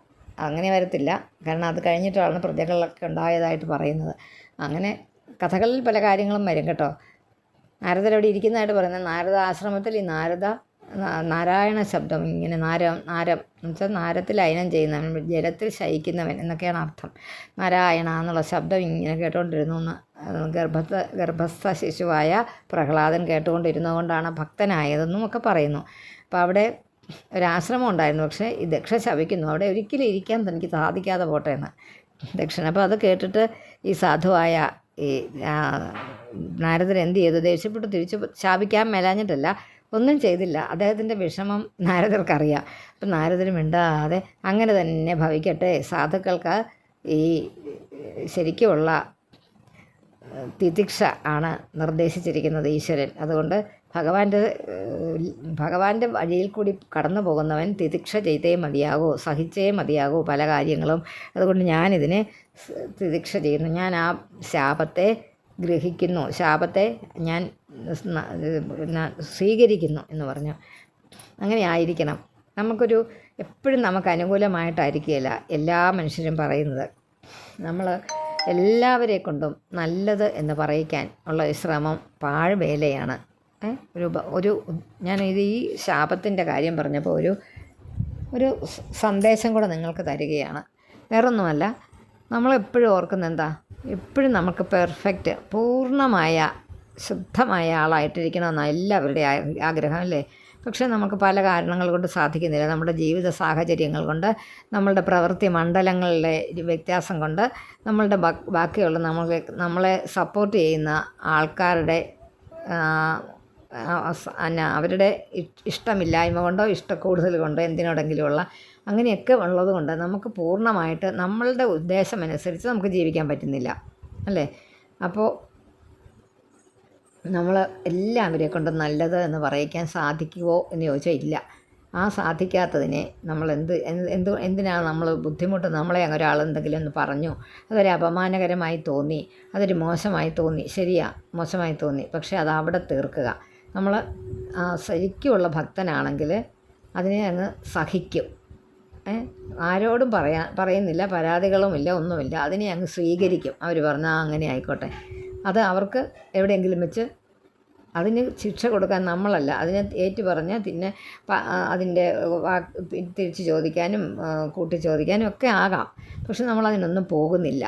അങ്ങനെ വരത്തില്ല, കാരണം അത് കഴിഞ്ഞിട്ടാണ് പ്രജകളൊക്കെ ഉണ്ടായതായിട്ട് പറയുന്നത്. അങ്ങനെ കഥകളിൽ പല കാര്യങ്ങളും വരും കേട്ടോ. നാരദരവിടെ ഇരിക്കുന്നതായിട്ട് പറയുന്നത്, നാരദ ആശ്രമത്തിൽ ഈ നാരായണ ശബ്ദം ഇങ്ങനെ നാരം എന്ന് വെച്ചാൽ നാരത്തിൽ അയനം ചെയ്യുന്നവൻ, ജലത്തിൽ ശയിക്കുന്നവൻ എന്നൊക്കെയാണ് അർത്ഥം. നാരായണ എന്നുള്ള ശബ്ദം ഇങ്ങനെ കേട്ടുകൊണ്ടിരുന്നു എന്ന് ഗർഭസ്ഥ ശിശുവായ പ്രഹ്ലാദൻ കേട്ടുകൊണ്ടിരുന്നതുകൊണ്ടാണ് ഭക്തനായതെന്നും ഒക്കെ പറയുന്നു. അപ്പോൾ അവിടെ ഒരാശ്രമം ഉണ്ടായിരുന്നു, പക്ഷേ ഈ ദക്ഷ ശപിക്കുന്നു അവിടെ ഒരിക്കലും ഇരിക്കാൻ തനിക്ക് സാധിക്കാതെ പോട്ടെ എന്ന് ദക്ഷൻ. അപ്പോൾ അത് കേട്ടിട്ട് ഈ സാധുവായ ഈ നാരദൻ എന്ത് ചെയ്തു? ദേഷ്യപ്പെട്ട് തിരിച്ച് ശാപിക്കാൻ മേലാഞ്ഞിട്ടല്ല, ഒന്നും ചെയ്തില്ല. അദ്ദേഹത്തിൻ്റെ വിഷമം നാരദർക്കറിയാം. അപ്പം നാരദർ മിണ്ടാതെ അങ്ങനെ തന്നെ ഭവിക്കട്ടെ, സാധുക്കൾക്ക് ഈ ശരിക്കുമുള്ള തിതിക്ഷ ആണ് നിർദ്ദേശിച്ചിരിക്കുന്നത് ഈശ്വരൻ. അതുകൊണ്ട് ഭഗവാന്റെ വഴിയിൽ കൂടി കടന്നു പോകുന്നവൻ തിതിക്ഷ ചെയ്തേ മതിയാകൂ, സഹിച്ചേ മതിയാകൂ പല കാര്യങ്ങളും. അതുകൊണ്ട് ഞാനിതിനെ തിതിക്ഷ ചെയ്യുന്നു, ഞാൻ ആ ശാപത്തെ ഗ്രഹിക്കുന്നു, ശാപത്തെ ഞാൻ സ്വീകരിക്കുന്നു എന്ന് പറഞ്ഞു. അങ്ങനെ ആയിരിക്കണം. നമുക്കൊരു എപ്പോഴും നമുക്ക് അനുകൂലമായിട്ടായിരിക്കുകയില്ല എല്ലാ മനുഷ്യരും പറയുന്നത്. നമ്മൾ എല്ലാവരെ കൊണ്ടും നല്ലത് എന്ന് പറയിക്കാൻ ഉള്ള ശ്രമം പാഴ്വേലയാണ്. ഞാനിത് ഈ ശാപത്തിൻ്റെ കാര്യം പറഞ്ഞപ്പോൾ ഒരു സന്ദേശം കൂടെ നിങ്ങൾക്ക് തരികയാണ്. വേറൊന്നുമല്ല, നമ്മളെപ്പോഴും ഓർക്കുന്ന എന്താ, എപ്പോഴും നമുക്ക് പെർഫെക്റ്റ് പൂർണ്ണമായ ശുദ്ധമായ ആളായിട്ടിരിക്കണമെന്നാണ് എല്ലാവരുടെയും ആഗ്രഹം അല്ലേ. പക്ഷേ നമുക്ക് പല കാരണങ്ങൾ കൊണ്ട് സാധിക്കുന്നില്ല. നമ്മുടെ ജീവിത സാഹചര്യങ്ങൾ കൊണ്ട്, നമ്മളുടെ പ്രവൃത്തി മണ്ഡലങ്ങളിലെ വ്യത്യാസം കൊണ്ട്, നമ്മളുടെ ബാക്കിയുള്ള നമ്മളെ സപ്പോർട്ട് ചെയ്യുന്ന ആൾക്കാരുടെ അവരുടെ ഇഷ്ടമില്ലായ്മ കൊണ്ടോ ഇഷ്ടക്കൂടുതൽ കൊണ്ടോ എന്തിനോടെങ്കിലുമുള്ള അങ്ങനെയൊക്കെ ഉള്ളത് കൊണ്ട് നമുക്ക് പൂർണ്ണമായിട്ട് നമ്മളുടെ ഉദ്ദേശമനുസരിച്ച് നമുക്ക് ജീവിക്കാൻ പറ്റുന്നില്ല അല്ലേ. അപ്പോൾ നമ്മൾ എല്ലാവരെ കൊണ്ട് നല്ലത് എന്ന് പറയിക്കാൻ സാധിക്കുമോ എന്ന് ചോദിച്ചാൽ ഇല്ല. ആ സാധിക്കാത്തതിനെ നമ്മൾ എന്തിനാണ് നമ്മൾ ബുദ്ധിമുട്ട്, നമ്മളെ ഒരാൾ എന്തെങ്കിലും ഒന്ന് പറഞ്ഞു, അതൊരു അപമാനകരമായി തോന്നി, അതൊരു മോശമായി തോന്നി, ശരിയാ മോശമായി തോന്നി, പക്ഷേ അത് അവിടെ തീർക്കുക. നമ്മൾ ശരിക്കുമുള്ള ഭക്തനാണെങ്കിൽ അതിനെ അങ്ങ് സഹിക്കും. ആരോടും പറയുന്നില്ല, പരാതികളുമില്ല, ഒന്നുമില്ല, അതിനെ അങ്ങ് സ്വീകരിക്കും. അവർ പറഞ്ഞാൽ അങ്ങനെ ആയിക്കോട്ടെ. അത് അവർക്ക് എവിടെയെങ്കിലും വെച്ച് അതിന് ശിക്ഷ കൊടുക്കാൻ നമ്മളല്ല, അതിനെ ഏറ്റു പറഞ്ഞാൽ പിന്നെ അതിൻ്റെ തിരിച്ച് ചോദിക്കാനും കൂട്ടി ചോദിക്കാനും ഒക്കെ ആകാം. പക്ഷെ നമ്മളതിനൊന്നും പോകുന്നില്ല.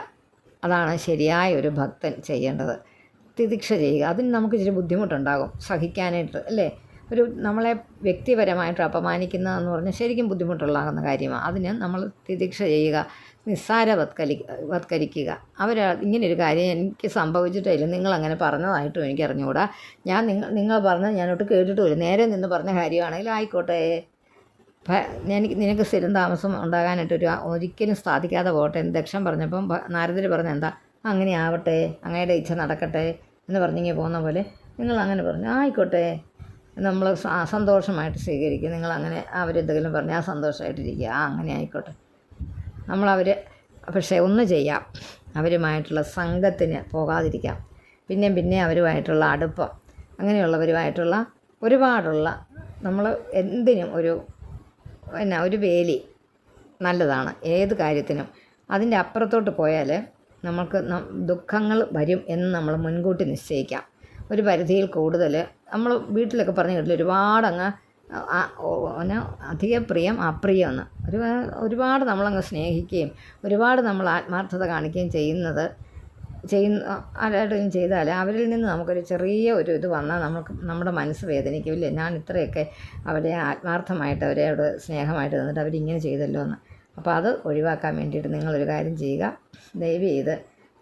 അതാണ് ശരിയായ ഒരു ഭക്തൻ ചെയ്യേണ്ടത്. തിതിക്ഷ ചെയ്യുക. അതിന് നമുക്ക് ഇച്ചിരി ബുദ്ധിമുട്ടുണ്ടാകും സഹിക്കാനായിട്ട് അല്ലേ. നമ്മളെ വ്യക്തിപരമായിട്ട് അപമാനിക്കുന്നതെന്ന് പറഞ്ഞാൽ ശരിക്കും ബുദ്ധിമുട്ടുള്ളാകുന്ന കാര്യമാണ്. അതിന് നമ്മൾ തിതിക്ഷ ചെയ്യുക, നിസ്സാരവത്കരിക്കുക. ഇങ്ങനൊരു കാര്യം എനിക്ക് സംഭവിച്ചിട്ടില്ല, നിങ്ങളങ്ങനെ പറഞ്ഞതായിട്ടും എനിക്ക് അറിഞ്ഞുകൂടാ, നിങ്ങൾ പറഞ്ഞത് ഞാനോട്ട് കേട്ടിട്ടുമില്ല, നേരെ നിന്ന് പറഞ്ഞ കാര്യമാണെങ്കിൽ ആയിക്കോട്ടെ, നിനക്ക് സ്ഥിരം താമസം ഉണ്ടാകാനായിട്ട് ഒരിക്കലും സാധിക്കാതെ പോട്ടെ എന്ന് ദക്ഷൻ പറഞ്ഞപ്പം നാരദർ പറഞ്ഞ എന്താ, അങ്ങനെ ആവട്ടെ, അങ്ങയുടെ ഇച്ഛ നടക്കട്ടെ എന്ന് പറഞ്ഞിങ്ങനെ പോകുന്ന പോലെ നിങ്ങൾ അങ്ങനെ പറഞ്ഞു ആയിക്കോട്ടെ, നമ്മൾ സന്തോഷമായിട്ട് സ്വീകരിക്കുക. നിങ്ങളങ്ങനെ അവരെന്തെങ്കിലും പറഞ്ഞാൽ സന്തോഷമായിട്ടിരിക്കുക, അങ്ങനെ ആയിക്കോട്ടെ. പക്ഷേ ഒന്ന് ചെയ്യാം, അവരുമായിട്ടുള്ള സംഘത്തിന് പോകാതിരിക്കാം. പിന്നെ അവരുമായിട്ടുള്ള അടുപ്പം, അങ്ങനെയുള്ളവരുമായിട്ടുള്ള ഒരുപാടുള്ള നമ്മൾ എന്തിനും ഒരു വേലി നല്ലതാണ് ഏത് കാര്യത്തിനും. അതിൻ്റെ അപ്പുറത്തോട്ട് പോയാൽ നമുക്ക് ദുഃഖങ്ങൾ വരും എന്ന് നമ്മൾ മുൻകൂട്ടി നിശ്ചയിക്കാം. ഒരു പരിധിയിൽ കൂടുതൽ നമ്മൾ വീട്ടിലൊക്കെ പറഞ്ഞു കേട്ടില്ല, ഒരുപാട് അങ്ങ് ഓന് അധിക പ്രിയം അപ്രിയം എന്ന്. ഒരുപാട് നമ്മളങ്ങ് സ്നേഹിക്കുകയും ഒരുപാട് നമ്മൾ ആത്മാർത്ഥത കാണിക്കുകയും ആരായിട്ടും ചെയ്താൽ അവരിൽ നിന്ന് നമുക്കൊരു ചെറിയ ഒരു ഇത് വന്നാൽ നമ്മുടെ മനസ്സ് വേദനിക്കില്ലേ, ഞാൻ ഇത്രയൊക്കെ അവരെ ആത്മാർത്ഥമായിട്ട് അവരോട് സ്നേഹമായിട്ട് നിന്നിട്ട് അവരിങ്ങനെ ചെയ്തല്ലോ എന്ന്. അപ്പോൾ അത് ഒഴിവാക്കാൻ വേണ്ടിയിട്ട് നിങ്ങളൊരു കാര്യം ചെയ്യുക. ദയവ് ചെയ്ത്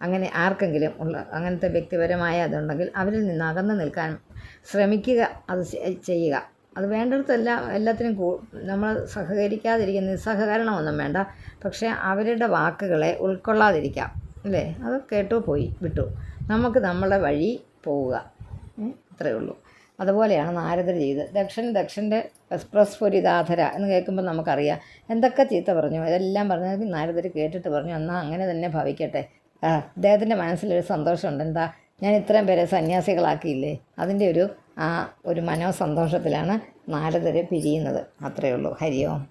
അങ്ങനെ ആർക്കെങ്കിലും അങ്ങനത്തെ വ്യക്തിപരമായ അതുണ്ടെങ്കിൽ അവരിൽ നിന്ന് അകന്ന് നിൽക്കാൻ ശ്രമിക്കുക. അത് ചെയ്യുക. അത് എല്ലാത്തിനും നമ്മൾ സഹകരിക്കാതിരിക്കുന്ന നിസ്സഹകരണമൊന്നും വേണ്ട. പക്ഷേ അവരുടെ വാക്കുകളെ ഉൾക്കൊള്ളാതിരിക്കാം അല്ലേ, അത് വിട്ടു നമുക്ക് നമ്മളുടെ വഴി പോവുക. അത്രയേ ഉള്ളൂ. അതുപോലെയാണ് നാരദർ ചെയ്തത്. ദക്ഷൻ്റെ പ്രസ്ഫുരിതാധര എന്ന് കേൾക്കുമ്പോൾ നമുക്കറിയാം എന്തൊക്കെ ചീത്ത പറഞ്ഞു. ഇതെല്ലാം പറഞ്ഞത് നാരദർ കേട്ടിട്ട് പറഞ്ഞു, എന്നാൽ അങ്ങനെ തന്നെ ഭവിക്കട്ടെ. അദ്ദേഹത്തിൻ്റെ മനസ്സിലൊരു സന്തോഷമുണ്ട്. എന്താ, ഞാൻ ഇത്രയും പേരെ സന്യാസികളാക്കിയില്ലേ, അതിൻ്റെ ഒരു മനോസന്തോഷത്തിലാണ് നാരദർ പിരിയുന്നത്. അത്രയേ ഉള്ളൂ. ഹരി ഓം.